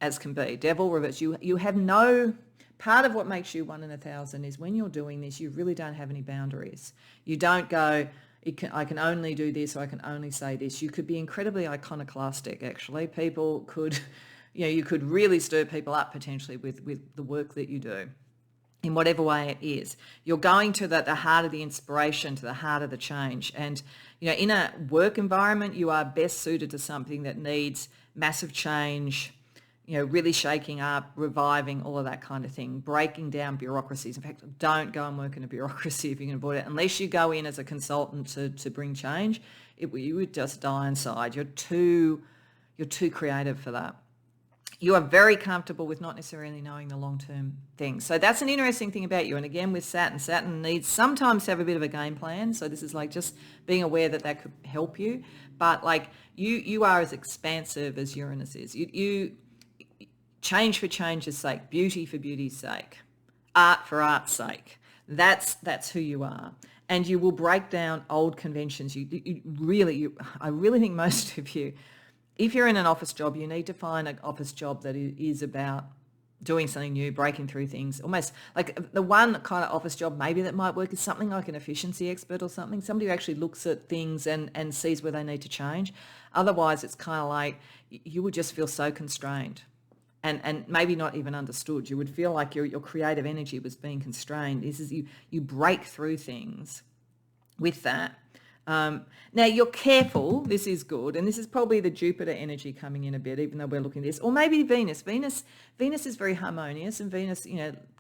as can be, devil reverse. You have no, part of what makes you 1 in 1,000 is when you're doing this, you really don't have any boundaries. You don't go, I can only do this, or I can only say this. You could be incredibly iconoclastic, actually. People could, you could really stir people up potentially with the work that you do in whatever way it is. You're going to the heart of the inspiration, to the heart of the change. And, in a work environment, you are best suited to something that needs massive change, really shaking up, reviving, all of that kind of thing, breaking down bureaucracies. In fact, don't go and work in a bureaucracy if you can avoid it. Unless you go in as a consultant to bring change, you would just die inside. You're too creative for that. You are very comfortable with not necessarily knowing the long-term things. So that's an interesting thing about you. And again, with Saturn needs sometimes to have a bit of a game plan. So this is like just being aware that could help you. But like you are as expansive as Uranus is. You change for change's sake, beauty for beauty's sake, art for art's sake. That's who you are. And you will break down old conventions. I really think most of you, if you're in an office job, you need to find an office job that is about doing something new, breaking through things. Almost like the one kind of office job maybe that might work is something like an efficiency expert or something, somebody who actually looks at things and sees where they need to change. Otherwise, it's kind of like you would just feel so constrained and maybe not even understood. You would feel like your creative energy was being constrained. This is you break through things with that. Now you're careful, this is good, and this is probably the Jupiter energy coming in a bit, even though we're looking at this, or maybe Venus. Venus is very harmonious, and Venus,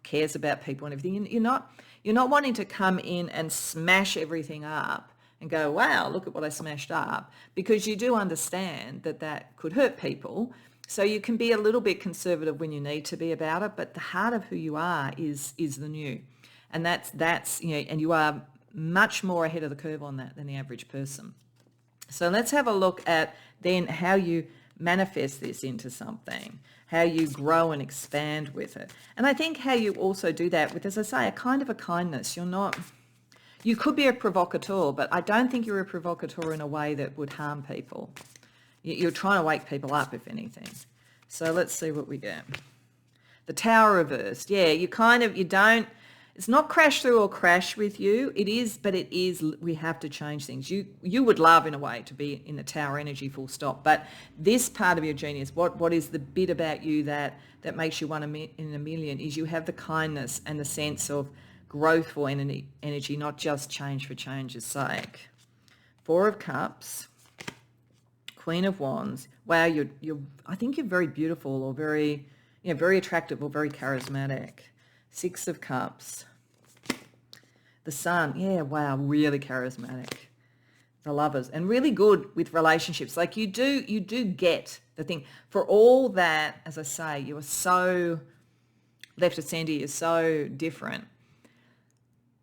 cares about people and everything. And you're not wanting to come in and smash everything up and go, wow, look at what I smashed up, because you do understand that could hurt people. So you can be a little bit conservative when you need to be about it, but the heart of who you are is the new, and that's and you are much more ahead of the curve on that than the average person. So let's have a look at then how you manifest this into something, how you grow and expand with it. And I think how you also do that with, as I say, a kind of a kindness. You could be a provocateur, but I don't think you're a provocateur in a way that would harm people. You're trying to wake people up, if anything. So let's see what we get. The Tower reversed. Yeah, you don't, it's not crash through or crash with you. It is, we have to change things. You would love, in a way, to be in the Tower energy, full stop. But this part of your genius, what is the bit about you that makes you one in a million, is you have the kindness and the sense of growth for energy, not just change for change's sake. 4 of Cups, Queen of Wands. Wow, I think you're very beautiful, or very attractive, or very charismatic. 6 of Cups. The Sun, yeah, wow, really charismatic. The Lovers, and really good with relationships. Like you do get the thing. For all that, as I say, you are so left of centre, you're so different.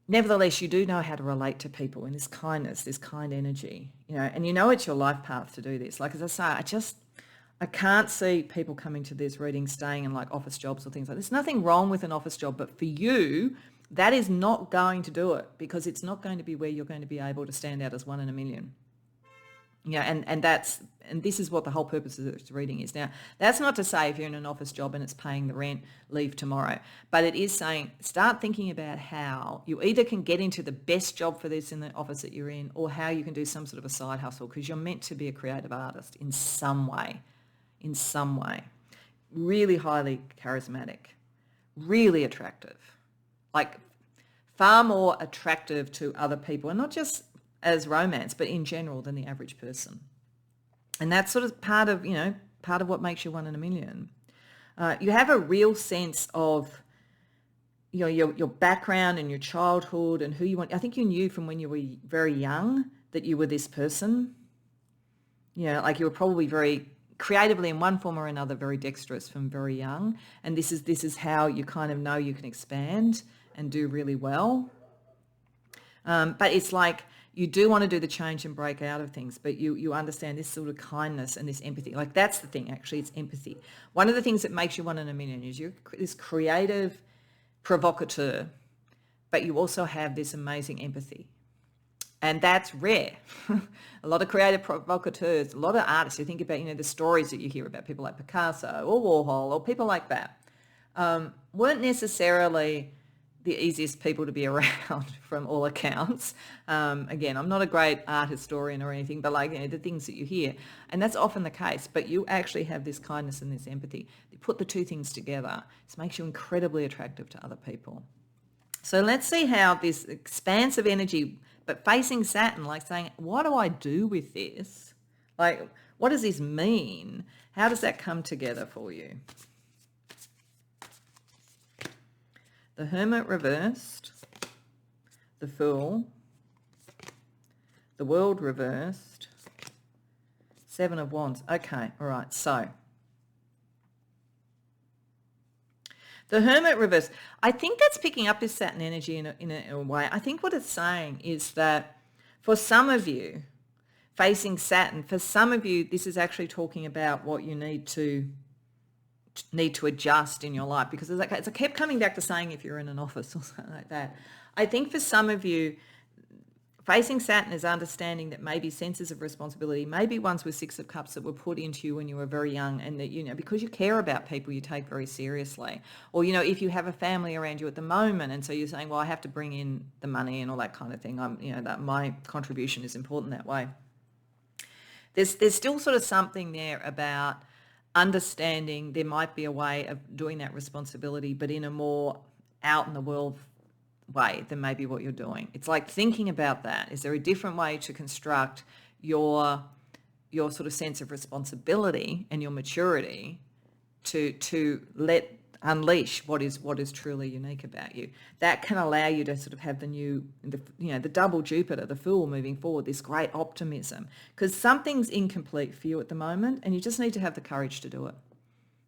Nevertheless, you do know how to relate to people in this kindness, this kind energy, and it's your life path to do this. Like, as I say, I can't see people coming to this reading staying in like office jobs or things like this. There's nothing wrong with an office job, but for you, that is not going to do it, because it's not going to be where you're going to be able to stand out as 1 in a million. And this is what the whole purpose of this reading is. Now, that's not to say if you're in an office job and it's paying the rent, leave tomorrow. But it is saying start thinking about how you either can get into the best job for this in the office that you're in, or how you can do some sort of a side hustle, because you're meant to be a creative artist in some way. Really highly charismatic, really attractive, like far more attractive to other people, and not just as romance, but in general, than the average person. And that's sort of part of what makes you 1 in a million. You have a real sense of your background and your childhood and who you want. I think you knew from when you were very young that you were this person. Like you were probably very creatively in one form or another very dexterous from very young, and this is how you kind of know you can expand and do really well. But it's like you do want to do the change and break out of things, but you understand this sort of kindness and this empathy. Like that's the thing, actually, it's empathy. One of the things that makes you 1 in a million is you're this creative provocateur, but you also have this amazing empathy. And that's rare. A lot of creative provocateurs, a lot of artists, you think about, the stories that you hear about people like Picasso or Warhol or people like that, weren't necessarily the easiest people to be around from all accounts. Again, I'm not a great art historian or anything, but the things that you hear, and that's often the case, but you actually have this kindness and this empathy. You put the two things together, it makes you incredibly attractive to other people. So let's see how this expansive energy, but facing Saturn, like saying, what do I do with this? Like, what does this mean? How does that come together for you? The Hermit reversed, the Fool, the World reversed, 7 of Wands. Okay, all right, so the Hermit reverse, I think that's picking up this Saturn energy in a way. I think what it's saying is that for some of you, facing Saturn, for some of you, this is actually talking about what you need to adjust in your life, because as I kept coming back to saying, if you're in an office or something like that, I think for some of you, facing Saturn is understanding that maybe senses of responsibility, maybe ones with 6 of Cups that were put into you when you were very young, and that, because you care about people, you take very seriously. Or, if you have a family around you at the moment, and so you're saying, well, I have to bring in the money and all that kind of thing. That my contribution is important that way. There's still sort of something there about understanding there might be a way of doing that responsibility, but in a more out in the world way than maybe what you're doing. It's like thinking about that. Is there a different way to construct your sort of sense of responsibility and your maturity to unleash what is truly unique about you? That can allow you to sort of have the double Jupiter, the Fool, moving forward, this great optimism, because something's incomplete for you at the moment, and you just need to have the courage to do it,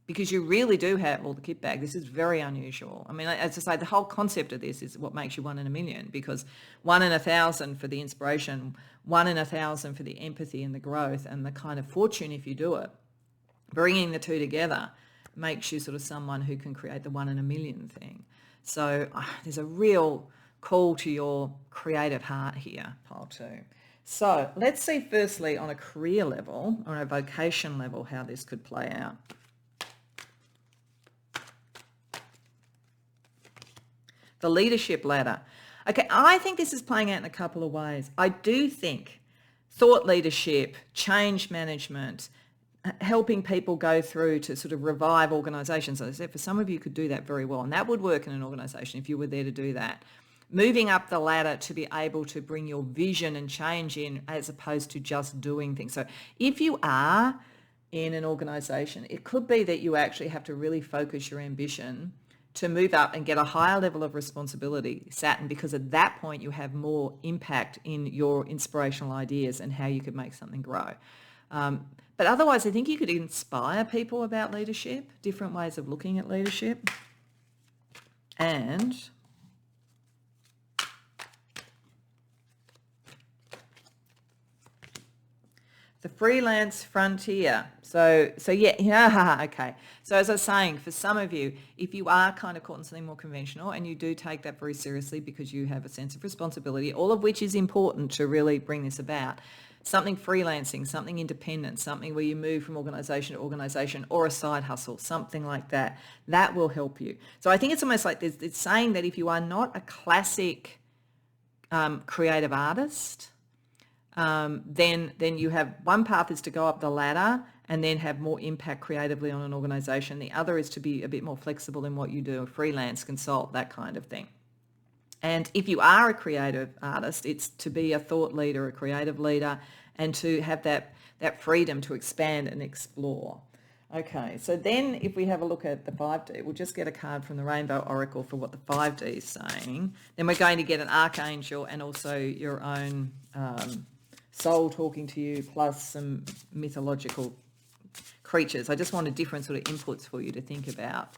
because you really do have all the kit bag. This is very unusual. I mean, as I say, the whole concept of this is what makes you 1 in a million, because 1 in 1,000 for the inspiration, 1 in 1,000 for the empathy and the growth and the kind of fortune if you do it. Bringing the two together makes you sort of someone who can create the 1 in a million thing. So there's a real call to your creative heart here, pile 2. So let's see firstly on a career level, or on a vocation level, how this could play out. The leadership ladder. Okay, I think this is playing out in a couple of ways. I do think thought leadership, change management, helping people go through to sort of revive organisations. As I said, for some of you could do that very well, and that would work in an organisation if you were there to do that. Moving up the ladder to be able to bring your vision and change in, as opposed to just doing things. So if you are in an organisation, it could be that you actually have to really focus your ambition to move up and get a higher level of responsibility, Saturn, because at that point you have more impact in your inspirational ideas and how you could make something grow. But otherwise, I think you could inspire people about leadership, different ways of looking at leadership. And the freelance frontier. So yeah, okay. So as I was saying, for some of you, if you are kind of caught in something more conventional and you do take that very seriously because you have a sense of responsibility, all of which is important to really bring this about, something freelancing, something independent, something where you move from organisation to organisation, or a side hustle, something like that, that will help you. So I think it's almost like it's saying that if you are not a classic creative artist, then you have one path is to go up the ladder and then have more impact creatively on an organisation. The other is to be a bit more flexible in what you do, freelance, consult, that kind of thing. And if you are a creative artist, it's to be a thought leader, a creative leader, and to have that freedom to expand and explore. Okay, so then if we have a look at the 5D, we'll just get a card from the Rainbow Oracle for what the 5D is saying. Then we're going to get an archangel and also your own soul talking to you, plus some mythological creatures. I just wanted different sort of inputs for you to think about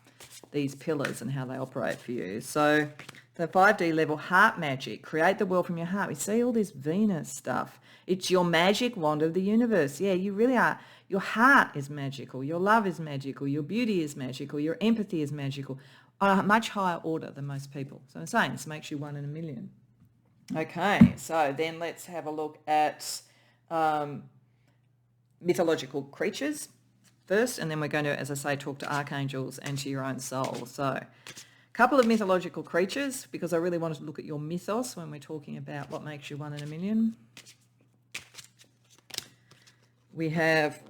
these pillars and how they operate for you. So the 5D level, heart magic, create the world from your heart. We see all this Venus stuff. It's your magic wand of the universe. Yeah, you really are. Your heart is magical. Your love is magical. Your beauty is magical. Your empathy is magical on a much higher order than most people. So I'm saying this makes you 1 in a million. Okay, so then let's have a look at mythological creatures first, and then we're going to, as I say, talk to archangels and to your own soul. So a couple of mythological creatures, because I really wanted to look at your mythos when we're talking about what makes you 1 in a million. We have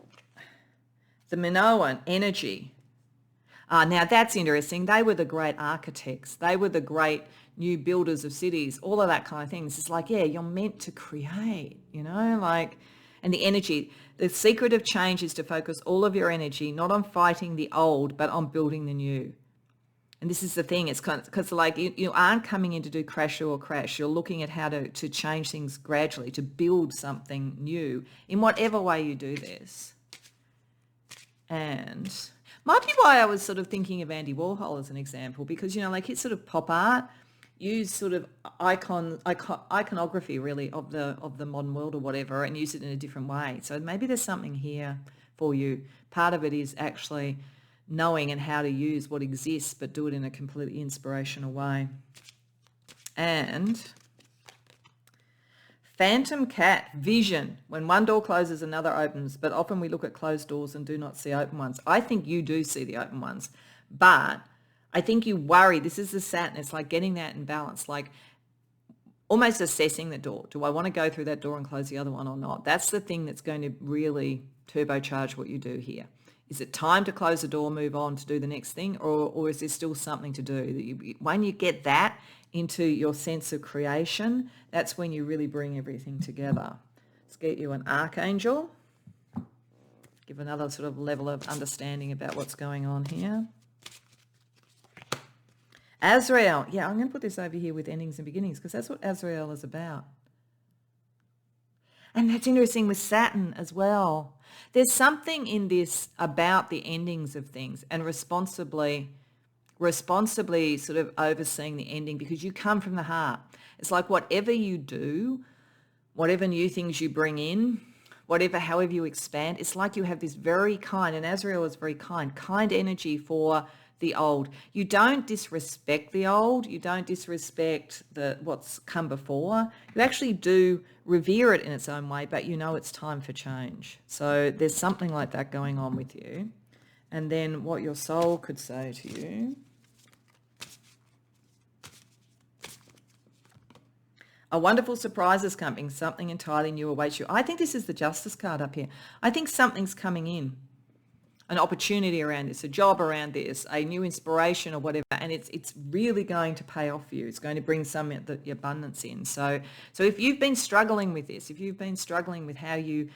the Minoan energy. Now that's interesting. They were the great architects. They were the great new builders of cities, all of that kind of thing. It's like, yeah, you're meant to create, and the energy. The secret of change is to focus all of your energy, not on fighting the old, but on building the new. And this is the thing. It's kind of, because like you aren't coming in to do crash or crash. You're looking at how to change things gradually, to build something new in whatever way you do this. And might be why I was sort of thinking of Andy Warhol as an example, because, like his sort of pop art use sort of iconography really of the modern world or whatever, and use it in a different way. So maybe there's something here for you. Part of it is actually knowing and how to use what exists, but do it in a completely inspirational way. And phantom cat, vision. When one door closes, another opens, but often we look at closed doors and do not see open ones. I think you do see the open ones, but I think you worry. This is the Saturn. It's like getting that in balance, like almost assessing the door. Do I want to go through that door and close the other one or not? That's the thing that's going to really turbocharge what you do here. Is it time to close the door, move on to do the next thing, or is there still something to do? That when you get that into your sense of creation, that's when you really bring everything together. Let's get you an archangel. Give another sort of level of understanding about what's going on here. Azrael. Yeah, I'm going to put this over here with endings and beginnings, because that's what Azrael is about. And that's interesting with Saturn as well. There's something in this about the endings of things and responsibly sort of overseeing the ending, because you come from the heart. It's like whatever you do, whatever new things you bring in, however you expand, it's like you have this very kind, and Azrael is very kind energy for the old. You don't disrespect the old. You don't disrespect what's come before. You actually do revere it in its own way, but you know it's time for change. So there's something like that going on with you. And then what your soul could say to you. A wonderful surprise is coming. Something entirely new awaits you. I think this is the Justice card up here. I think something's coming in. An opportunity around this, a job around this, a new inspiration or whatever, and it's really going to pay off for you. It's going to bring some of the abundance in. So if you've been struggling with this, if you've been struggling with how you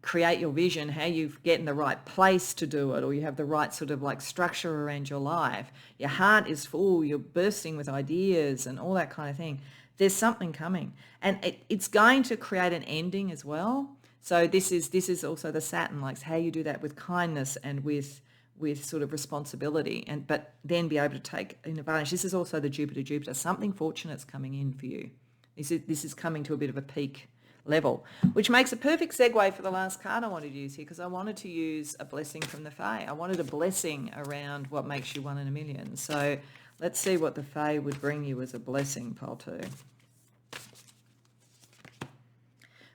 create your vision, how you get in the right place to do it, or you have the right sort of like structure around your life, your heart is full, you're bursting with ideas and all that kind of thing, there's something coming. And it's going to create an ending as well. So this is also the Saturn, like how you do that with kindness and with sort of responsibility, but then be able to take an advantage. This is also the Jupiter. Something fortunate's coming in for you. This is coming to a bit of a peak level, which makes a perfect segue for the last card I wanted to use here, because I wanted to use a blessing from the Fae. I wanted a blessing around what makes you 1 in a million. So let's see what the Fae would bring you as a blessing, pile 2.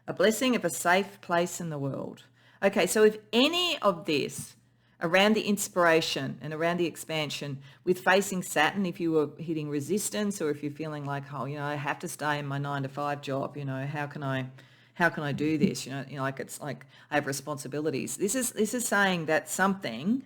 A blessing of a safe place in the world. Okay, so if any of this around the inspiration and around the expansion with facing Saturn, if you were hitting resistance, or if you're feeling like, I have to stay in my 9-to-5 job, how can I do this? Like it's like I have responsibilities. This is saying that something,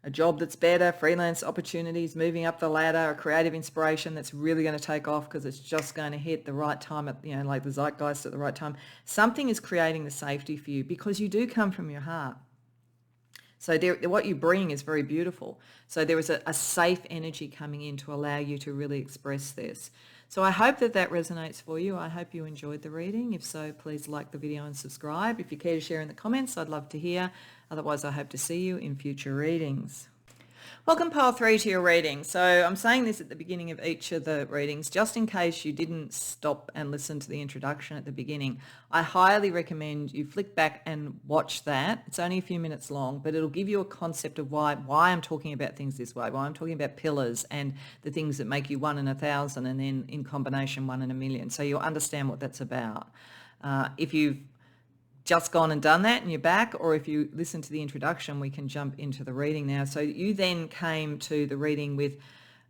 a job that's better, freelance opportunities, moving up the ladder, a creative inspiration that's really going to take off because it's just going to hit the right time at, like the zeitgeist at the right time. Something is creating the safety for you because you do come from your heart. So what you bring is very beautiful. So there is a safe energy coming in to allow you to really express this. So I hope that resonates for you. I hope you enjoyed the reading. If so, please like the video and subscribe. If you care to share in the comments, I'd love to hear. Otherwise, I hope to see you in future readings. Welcome, Pile 3, to your reading. So I'm saying this at the beginning of each of the readings, just in case you didn't stop and listen to the introduction at the beginning. I highly recommend you flick back and watch that. It's only a few minutes long, but it'll give you a concept of why I'm talking about things this way, why I'm talking about pillars and the things that make you 1 in 1,000 and then in combination 1 in a million. So you'll understand what that's about. If you've just gone and done that and you're back, or if you listen to the introduction, we can jump into the reading now. So you then came to the reading with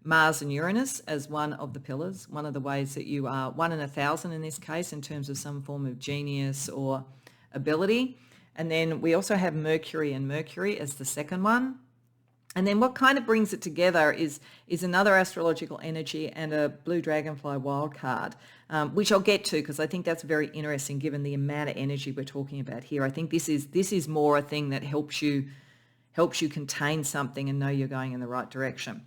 Mars and Uranus as one of the pillars, one of the ways that you are 1 in 1,000 in this case in terms of some form of genius or ability. And then we also have Mercury and Mercury as the second one. And then what kind of brings it together is another astrological energy and a blue dragonfly wild card, which I'll get to because I think that's very interesting given the amount of energy we're talking about here. I think this is more a thing that helps you contain something and know you're going in the right direction.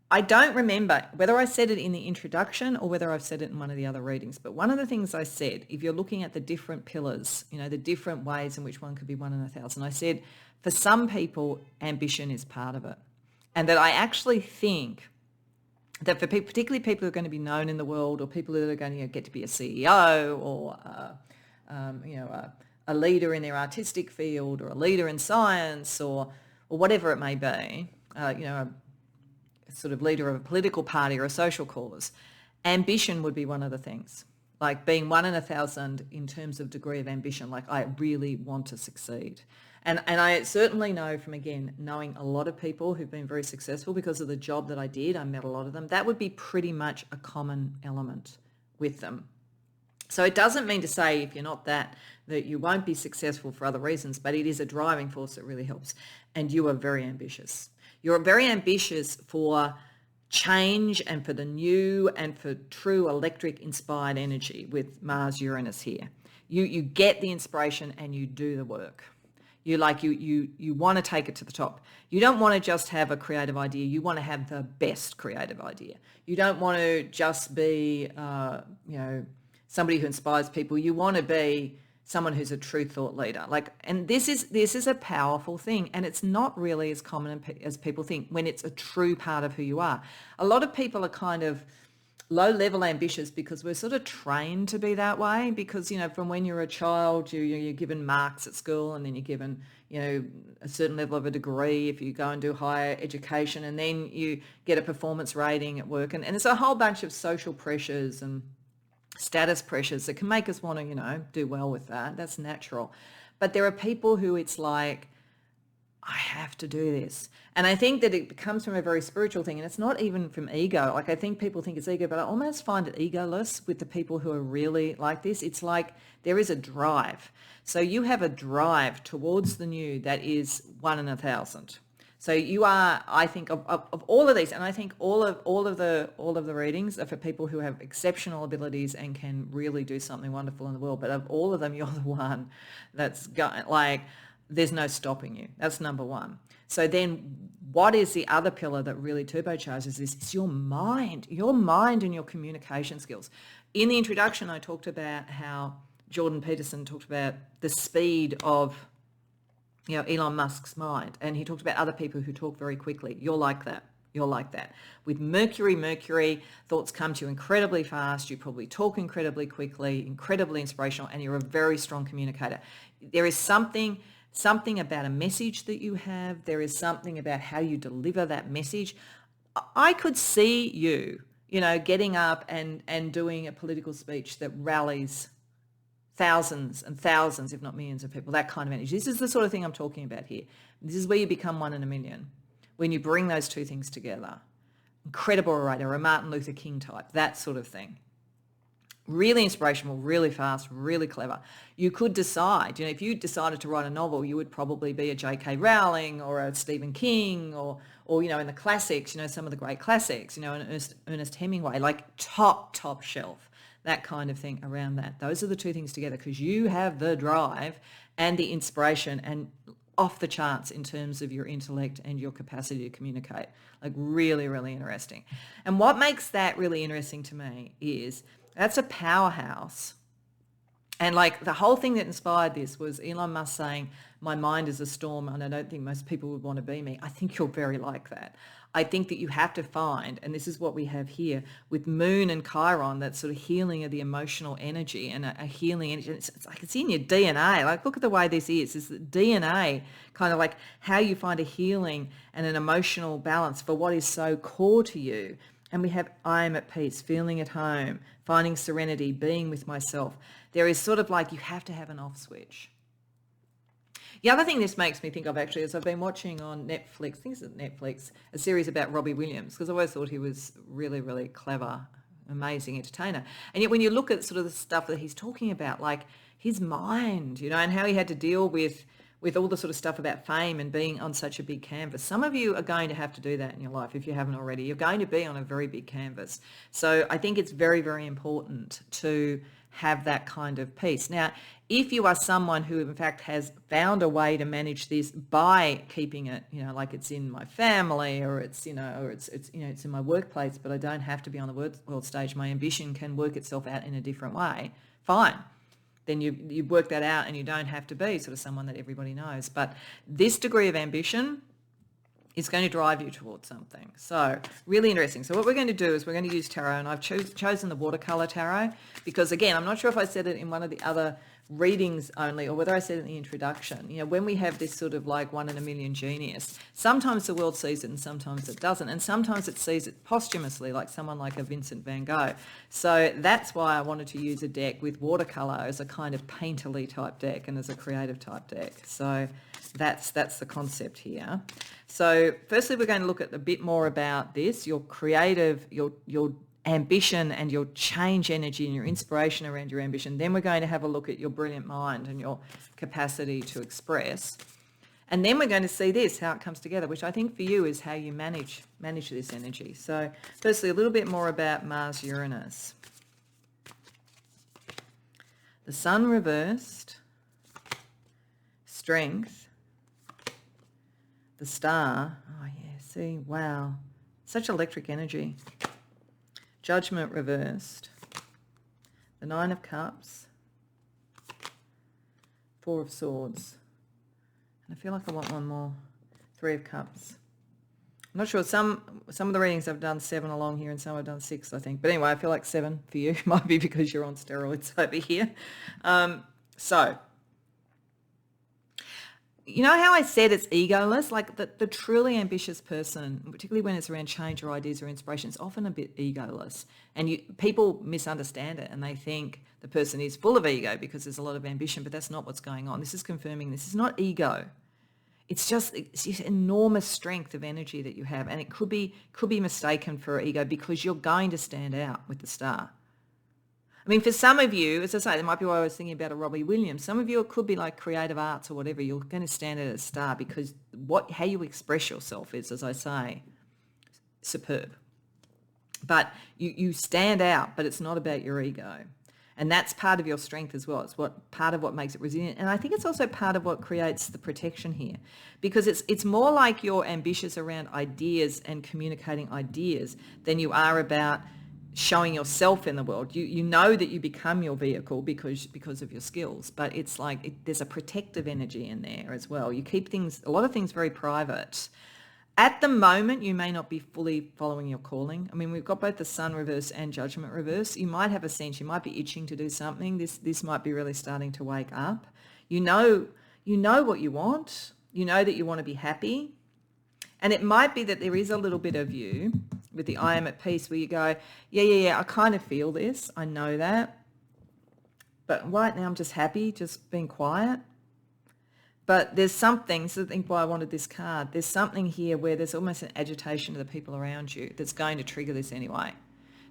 I don't remember whether I said it in the introduction or whether I've said it in one of the other readings, but one of the things I said, if you're looking at the different pillars, the different ways in which one could be 1 in 1,000, I said, for some people, ambition is part of it. And that I actually think that for people, particularly people who are going to be known in the world or people that are going to get to be a CEO or, a leader in their artistic field or a leader in science or whatever it may be, a sort of leader of a political party or a social cause, ambition would be one of the things. Like being 1 in 1,000 in terms of degree of ambition, like I really want to succeed. And I certainly know from, again, knowing a lot of people who've been very successful because of the job that I did, I met a lot of them, that would be pretty much a common element with them. So it doesn't mean to say if you're not that you won't be successful for other reasons, but it is a driving force that really helps. And you are very ambitious. You're very ambitious for change and for the new and for true electric inspired energy with Mars Uranus here. You get the inspiration and you do the work. You want to take it to the top. You don't want to just have a creative idea. You want to have the best creative idea. You don't want to just be, somebody who inspires people. You want to be someone who's a true thought leader. And this is a powerful thing, and it's not really as common as people think when it's a true part of who you are. A lot of people are kind of low-level ambitious because we're sort of trained to be that way because, from when you're a child, you're given marks at school and then you're given, a certain level of a degree if you go and do higher education, and then you get a performance rating at work. And there's a whole bunch of social pressures and status pressures that can make us want to, do well with that. That's natural. But there are people who it's like, I have to do this. And I think that it comes from a very spiritual thing, and it's not even from ego. Like I think people think it's ego, but I almost find it egoless with the people who are really like this. It's like there is a drive. So you have a drive towards the new that is 1 in 1,000. So you are, I think, of all of these, and I think all of the readings are for people who have exceptional abilities and can really do something wonderful in the world. But of all of them, you're the one that's there's no stopping you. That's number one. So then what is the other pillar that really turbocharges this? It's your mind and your communication skills. In the introduction, I talked about how Jordan Peterson talked about the speed of, Elon Musk's mind. And he talked about other people who talk very quickly. You're like that. With Mercury, thoughts come to you incredibly fast. You probably talk incredibly quickly, incredibly inspirational, and you're a very strong communicator. There is something about a message that you have. There is something about how you deliver that message. I could see you, getting up and doing a political speech that rallies thousands and thousands, if not millions of people, that kind of energy. This is the sort of thing I'm talking about here. This is where you become 1 in a million, when you bring those two things together. Incredible orator, a Martin Luther King type, that sort of thing. Really inspirational, really fast, really clever. You could decide, if you decided to write a novel, you would probably be a J.K. Rowling or a Stephen King or in the classics, some of the great classics, an Ernest Hemingway, like top shelf, that kind of thing around that. Those are the two things together because you have the drive and the inspiration. And off the charts in terms of your intellect and your capacity to communicate. Like really, really interesting. And what makes that really interesting to me is that's a powerhouse. And like the whole thing that inspired this was Elon Musk saying, my mind is a storm and I don't think most people would want to be me. I think you're very like that. I think that you have to find, and this is what we have here with Moon and Chiron, that sort of healing of the emotional energy and a healing energy. It's like it's in your DNA. Like look at the way this is. It's the DNA, kind of like how you find a healing and an emotional balance for what is so core to you. And we have I am at peace, feeling at home, finding serenity, being with myself. There is sort of like you have to have an off switch. The other thing this makes me think of actually is I've been watching on Netflix, I think it's Netflix, a series about Robbie Williams, because I always thought he was really, really clever, amazing entertainer. And yet when you look at sort of the stuff that he's talking about, like his mind, you know, and how he had to deal with all the sort of stuff about fame and being on such a big canvas. Some of you are going to have to do that in your life if you haven't already. You're going to be on a very big canvas. So I think it's very, very important to have that kind of peace. Now, if you are someone who in fact has found a way to manage this by keeping it, you know, like it's in my family or it's, you know, or it's you know, it's in my workplace, but I don't have to be on the world stage. My ambition can work itself out in a different way. Fine. Then you work that out and you don't have to be sort of someone that everybody knows. But this degree of ambition is going to drive you towards something. So really interesting. So what we're going to do is we're going to use tarot, and I've chosen the watercolor tarot because, again, I'm not sure if I said it in one of the other readings only or whether I said it in the introduction. You know, when we have this sort of like 1 in a million genius, sometimes the world sees it and sometimes it doesn't. And sometimes it sees it posthumously, like someone like a Vincent van Gogh. So that's why I wanted to use a deck with watercolor as a kind of painterly type deck and as a creative type deck. So that's the concept here. So firstly, we're going to look at a bit more about this, your creative, your ambition and your change energy and your inspiration around your ambition. Then we're going to have a look at your brilliant mind and your capacity to express. And then we're going to see this, how it comes together, which I think for you is how you manage this energy. So firstly, a little bit more about Mars-Uranus. The Sun reversed, strength, the star, oh yeah, see, wow, such electric energy. Judgment reversed, the 9 of Cups, 4 of Swords, and I feel like I want one more, 3 of Cups. I'm not sure, some of the readings I've done 7 along here and some I've done 6, I think. But anyway, I feel like 7 for you. Might be because you're on steroids over here. So, you know how I said it's egoless? Like the truly ambitious person, particularly when it's around change or ideas or inspiration, it's often a bit egoless. And people misunderstand it and they think the person is full of ego because there's a lot of ambition, but that's not what's going on. This is confirming this is not ego. It's just enormous strength of energy that you have. And it could be mistaken for ego because you're going to stand out with the star. I mean, for some of you, as I say, that might be why I was thinking about a Robbie Williams. Some of you, it could be like creative arts or whatever. You're going to stand out as a star because how you express yourself is, as I say, superb. But you stand out, but it's not about your ego. And that's part of your strength as well. It's part of what makes it resilient. And I think it's also part of what creates the protection here, because it's more like you're ambitious around ideas and communicating ideas than you are about showing yourself in the world. You know that you become your vehicle because of your skills, but it's like there's a protective energy in there as well. You keep a lot of things very private. At the moment, you may not be fully following your calling. I mean, we've got both the Sun reverse and Judgment reverse. You might have a sense, you might be itching to do something. This might be really starting to wake up. You know what you want. You know that you want to be happy. And it might be that there is a little bit of you with the I am at peace where you go, yeah, I kind of feel this. I know that. But right now I'm just happy, just being quiet. But there's something, so I think why I wanted this card, there's something here where there's almost an agitation of the people around you that's going to trigger this anyway.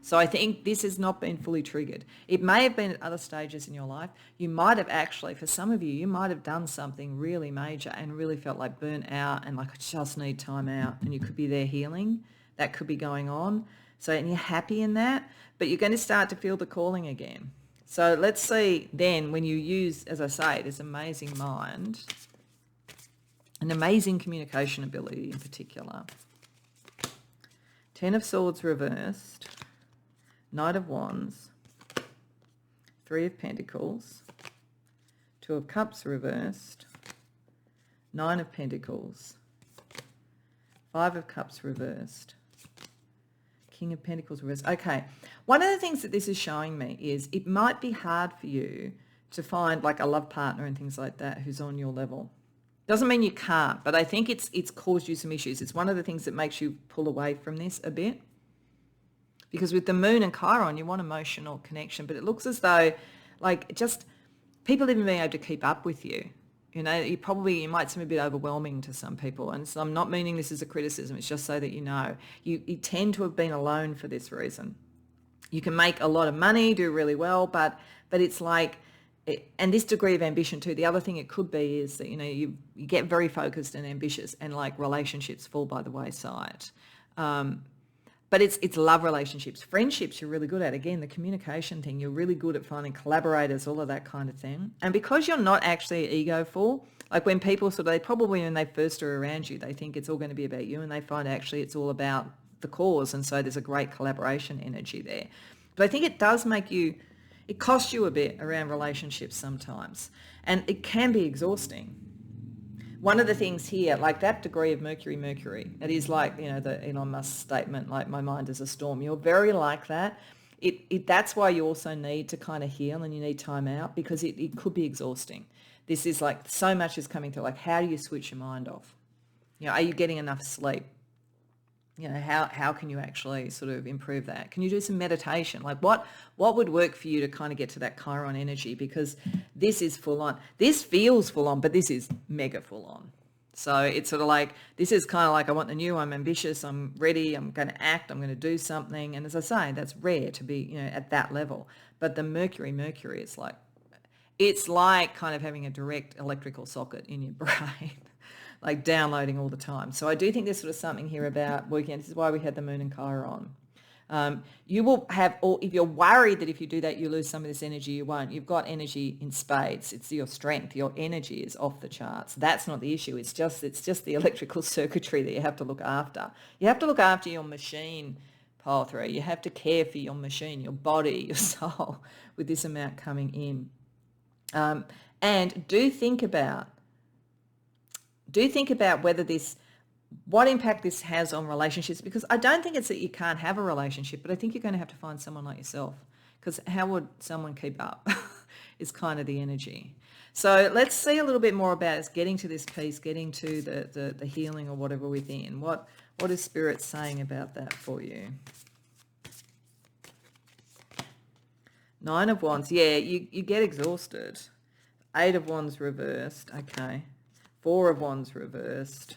So I think this has not been fully triggered. It may have been at other stages in your life. You might have actually, for some of you, you might have done something really major and really felt like burnt out and like I just need time out, and you could be there healing. That could be going on. So, and you're happy in that, but you're going to start to feel the calling again. So let's see then when you use, as I say, this amazing mind, an amazing communication ability in particular. 10 of Swords reversed, Knight of Wands, 3 of Pentacles, 2 of Cups reversed, 9 of Pentacles, 5 of Cups reversed, King of Pentacles reversed. Okay, one of the things that this is showing me is it might be hard for you to find like a love partner and things like that who's on your level. Doesn't mean you can't, but I think it's caused you some issues. It's one of the things that makes you pull away from this a bit. Because with the Moon and Chiron, you want emotional connection, but it looks as though like just people even being able to keep up with you. You know, you might seem a bit overwhelming to some people. And so I'm not meaning this as a criticism. It's just so that you know, you tend to have been alone for this reason. You can make a lot of money, do really well, but it's like, and this degree of ambition too, the other thing it could be is that, you know, you get very focused and ambitious and like relationships fall by the wayside. But it's love relationships. Friendships you're really good at. Again, the communication thing, you're really good at finding collaborators, all of that kind of thing. And because you're not actually egoful, like when people they probably when they first are around you, they think it's all going to be about you and they find actually it's all about the cause. And so there's a great collaboration energy there. But I think it does make you, it costs you a bit around relationships sometimes, and it can be exhausting. One of the things here, like that degree of Mercury, it is like, you know, the Elon Musk statement, like my mind is a storm. You're very like that. That's why you also need to kind of heal and you need time out, because it could be exhausting. This is like so much is coming through. Like, how do you switch your mind off? You know, are you getting enough sleep? You know, how can you actually sort of improve that? Can you do some meditation? Like what would work for you to kind of get to that Chiron energy? Because this is full on. This feels full on, but this is mega full on. So it's sort of like, this is kind of like, I want the new, I'm ambitious, I'm ready, I'm going to act, I'm going to do something. And as I say, that's rare to be, you know, at that level. But the Mercury, it's like kind of having a direct electrical socket in your brain. Like downloading all the time. So I do think there's sort of something here about working. This is why we had the Moon and Chiron. You will have, or if you're worried that if you do that, you lose some of this energy, you won't. You've got energy in spades. It's your strength. Your energy is off the charts. That's not the issue. It's just the electrical circuitry that you have to look after. You have to look after your machine, pile 3. You have to care for your machine, your body, your soul with this amount coming in. And do think about whether what impact this has on relationships, because I don't think it's that you can't have a relationship, but I think you're going to have to find someone like yourself, because how would someone keep up is kind of the energy. So let's see a little bit more about us getting to this peace, getting to the healing or whatever within. What is Spirit saying about that for you? 9 of Wands. Yeah, you get exhausted. 8 of Wands reversed. Okay. 4 of Wands reversed,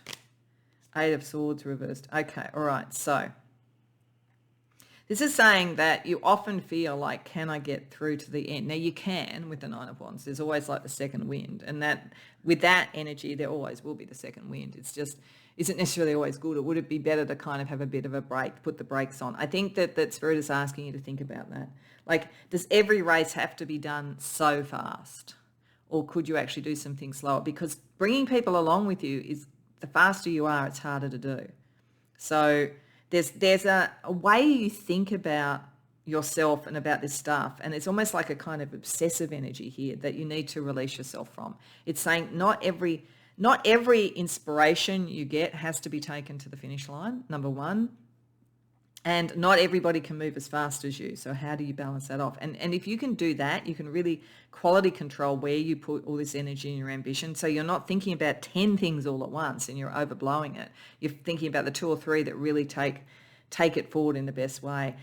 8 of Swords reversed. Okay, all right. So this is saying that you often feel like, can I get through to the end? Now you can with the 9 of Wands. There's always like the second wind, and that with that energy, there always will be the second wind. It's just isn't necessarily always good. Or would it be better to kind of have a bit of a break, put the brakes on? I think that Spirit is asking you to think about that. Like, does every race have to be done so fast? Or could you actually do some things slower? Because bringing people along with you is, the faster you are, it's harder to do. So there's a way you think about yourself and about this stuff, and it's almost like a kind of obsessive energy here that you need to release yourself from. It's saying not every inspiration you get has to be taken to the finish line, number one. And not everybody can move as fast as you. So how do you balance that off? And if you can do that, you can really quality control where you put all this energy and your ambition. So you're not thinking about 10 things all at once and you're overblowing it. You're thinking about the 2 or 3 that really take it forward in the best way.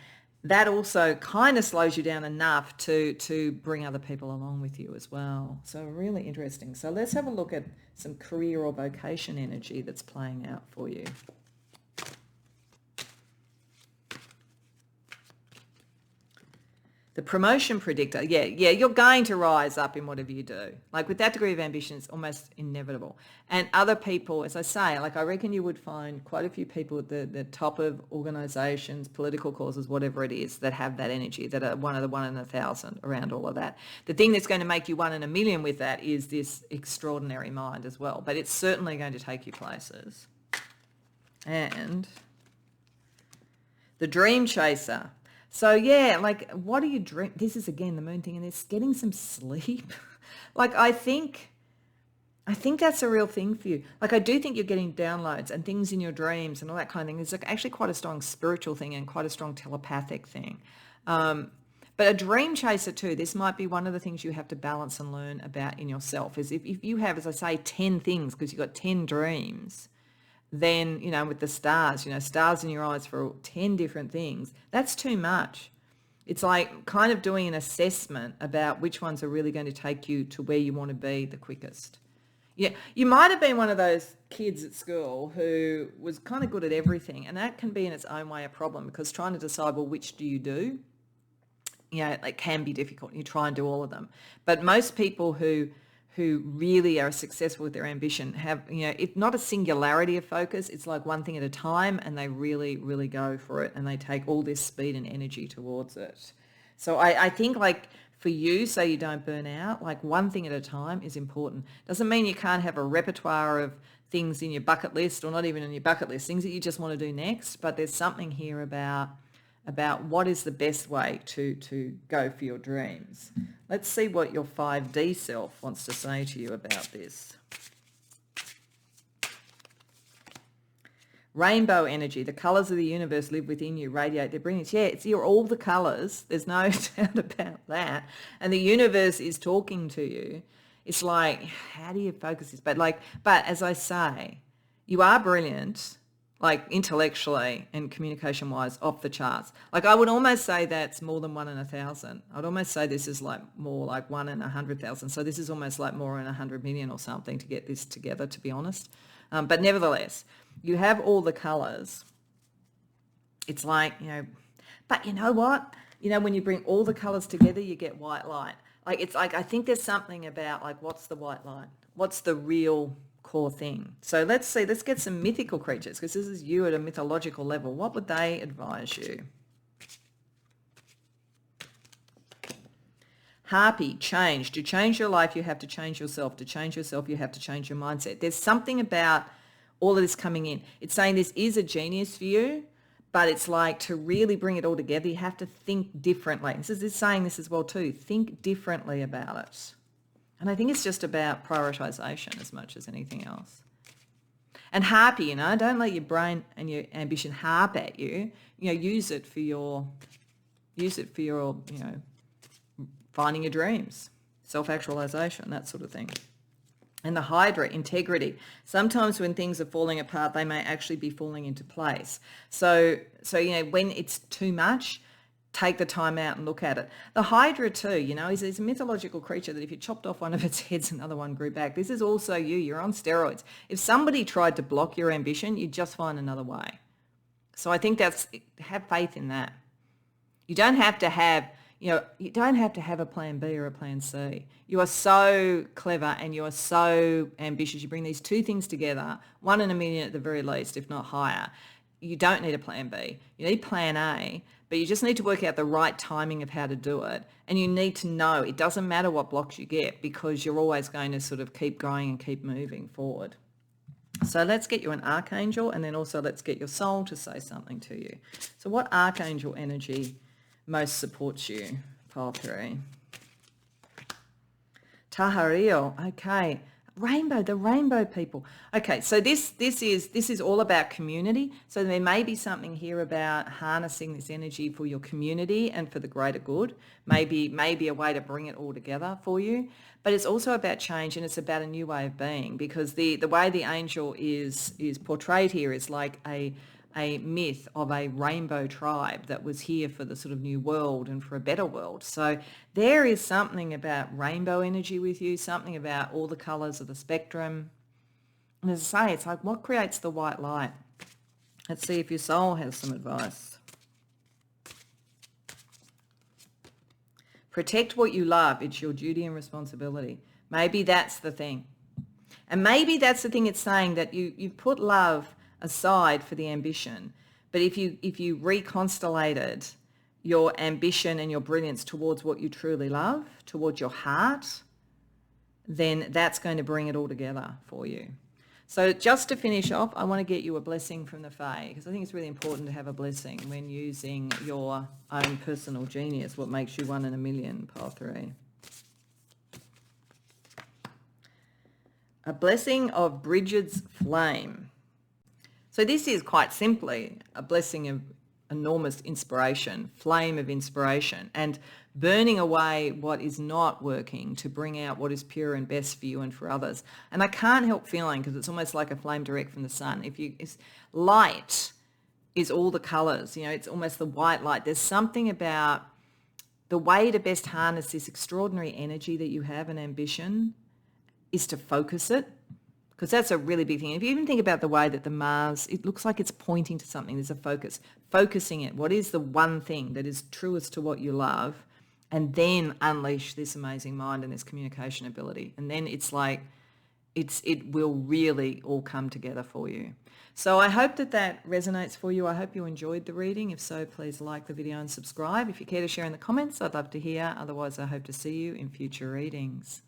That also kind of slows you down enough to bring other people along with you as well. So really interesting. So let's have a look at some career or vocation energy that's playing out for you. The promotion predictor, yeah, you're going to rise up in whatever you do. Like with that degree of ambition, it's almost inevitable. And other people, as I say, like I reckon you would find quite a few people at the top of organisations, political causes, whatever it is, that have that energy, that are one of the 1 in 1,000 around all of that. The thing that's going to make you 1 in a million with that is this extraordinary mind as well. But it's certainly going to take you places. And the dream chaser. So yeah, like what do you dream? This is again the moon thing, and it's getting some sleep. Like I think that's a real thing for you. Like I do think you're getting downloads and things in your dreams and all that kind of thing. It's like actually quite a strong spiritual thing and quite a strong telepathic thing. But a dream chaser too, this might be one of the things you have to balance and learn about in yourself, is if you have, as I say, 10 things, because you've got 10 dreams, then, you know, with the stars, you know, stars in your eyes for 10 different things, that's too much. It's like kind of doing an assessment about which ones are really going to take you to where you want to be the quickest. Yeah, you might have been one of those kids at school who was kind of good at everything, and that can be in its own way a problem, because trying to decide, well, which do you do? You know, it can be difficult. You try and do all of them. But most people who really are successful with their ambition have, you know, if not a singularity of focus, it's like one thing at a time, and they really, really go for it, and they take all this speed and energy towards it. So I think like for you, so you don't burn out, like one thing at a time is important. Doesn't mean you can't have a repertoire of things in your bucket list, or not even in your bucket list, things that you just want to do next, but there's something here about what is the best way to go for your dreams. Let's see what your 5D self wants to say to you about this. Rainbow energy, the colours of the universe live within you, radiate their brilliance. Yeah, you're all the colours. There's no doubt about that. And the universe is talking to you. It's like, how do you focus this? But as I say, you are brilliant, like intellectually and communication wise, off the charts. Like I would almost say that's more than 1 in 1,000. I'd almost say this is like more like 1 in 100,000. So this is almost like more in 100 million or something to get this together, to be honest. But nevertheless, you have all the colours. It's like, you know, but you know what? You know, when you bring all the colours together, you get white light. Like it's like, I think there's something about like, what's the white light? What's the real core thing? So let's get some mythical creatures, because this is you at a mythological level. What would they advise you? Harpy, change. To change your life, you have to change yourself. To change yourself, you have to change your mindset. There's something about all of this coming in. It's saying this is a genius for you, but it's like to really bring it all together, you have to think differently. This is saying this as well too. Think differently about it. And I think it's just about prioritization as much as anything else. And harpy, you know, don't let your brain and your ambition harp at you. You know, use it for your, you know, finding your dreams, self-actualization, that sort of thing. And the Hydra, integrity. Sometimes when things are falling apart, they may actually be falling into place. So you know, when it's too much, take the time out and look at it. The Hydra too, you know, is a mythological creature that if you chopped off one of its heads, another one grew back. This is also you. You're on steroids. If somebody tried to block your ambition, you'd just find another way. So I think have faith in that. You don't have to have a plan B or a plan C. You are so clever and you are so ambitious. You bring these two things together, 1 in a million at the very least, if not higher. You don't need a plan B. You need plan A, but you just need to work out the right timing of how to do it. And you need to know it doesn't matter what blocks you get, because you're always going to sort of keep going and keep moving forward. So let's get you an archangel, and then also let's get your soul to say something to you. So what archangel energy most supports you, pile 3? Tahario, okay. Rainbow, the rainbow people. Okay, so this is all about community. So there may be something here about harnessing this energy for your community and for the greater good. Maybe a way to bring it all together for you. But it's also about change, and it's about a new way of being, because the way the angel is portrayed here is like a myth of a rainbow tribe that was here for the sort of new world and for a better world. So there is something about rainbow energy with you, something about all the colours of the spectrum. And as I say, it's like, what creates the white light? Let's see if your soul has some advice. Protect what you love. It's your duty and responsibility. Maybe that's the thing. And maybe that's the thing it's saying, that you put love aside for the ambition. But if you reconstellated your ambition and your brilliance towards what you truly love, towards your heart, then that's going to bring it all together for you. So just to finish off, I want to get you a blessing from the Fae, because I think it's really important to have a blessing when using your own personal genius, what makes you 1 in a million, pile 3. A blessing of Bridget's flame. So this is quite simply a blessing of enormous inspiration, flame of inspiration, and burning away what is not working to bring out what is pure and best for you and for others. And I can't help feeling, because it's almost like a flame direct from the sun. Light is all the colors, it's almost the white light. There's something about the way to best harness this extraordinary energy that you have and ambition is to focus it, because that's a really big thing. If you even think about the way that the Mars, it looks like it's pointing to something. There's a focus. Focusing it. What is the one thing that is truest to what you love? And then unleash this amazing mind and this communication ability. And then it's like, it will really all come together for you. So I hope that resonates for you. I hope you enjoyed the reading. If so, please like the video and subscribe. If you care to share in the comments, I'd love to hear. Otherwise, I hope to see you in future readings.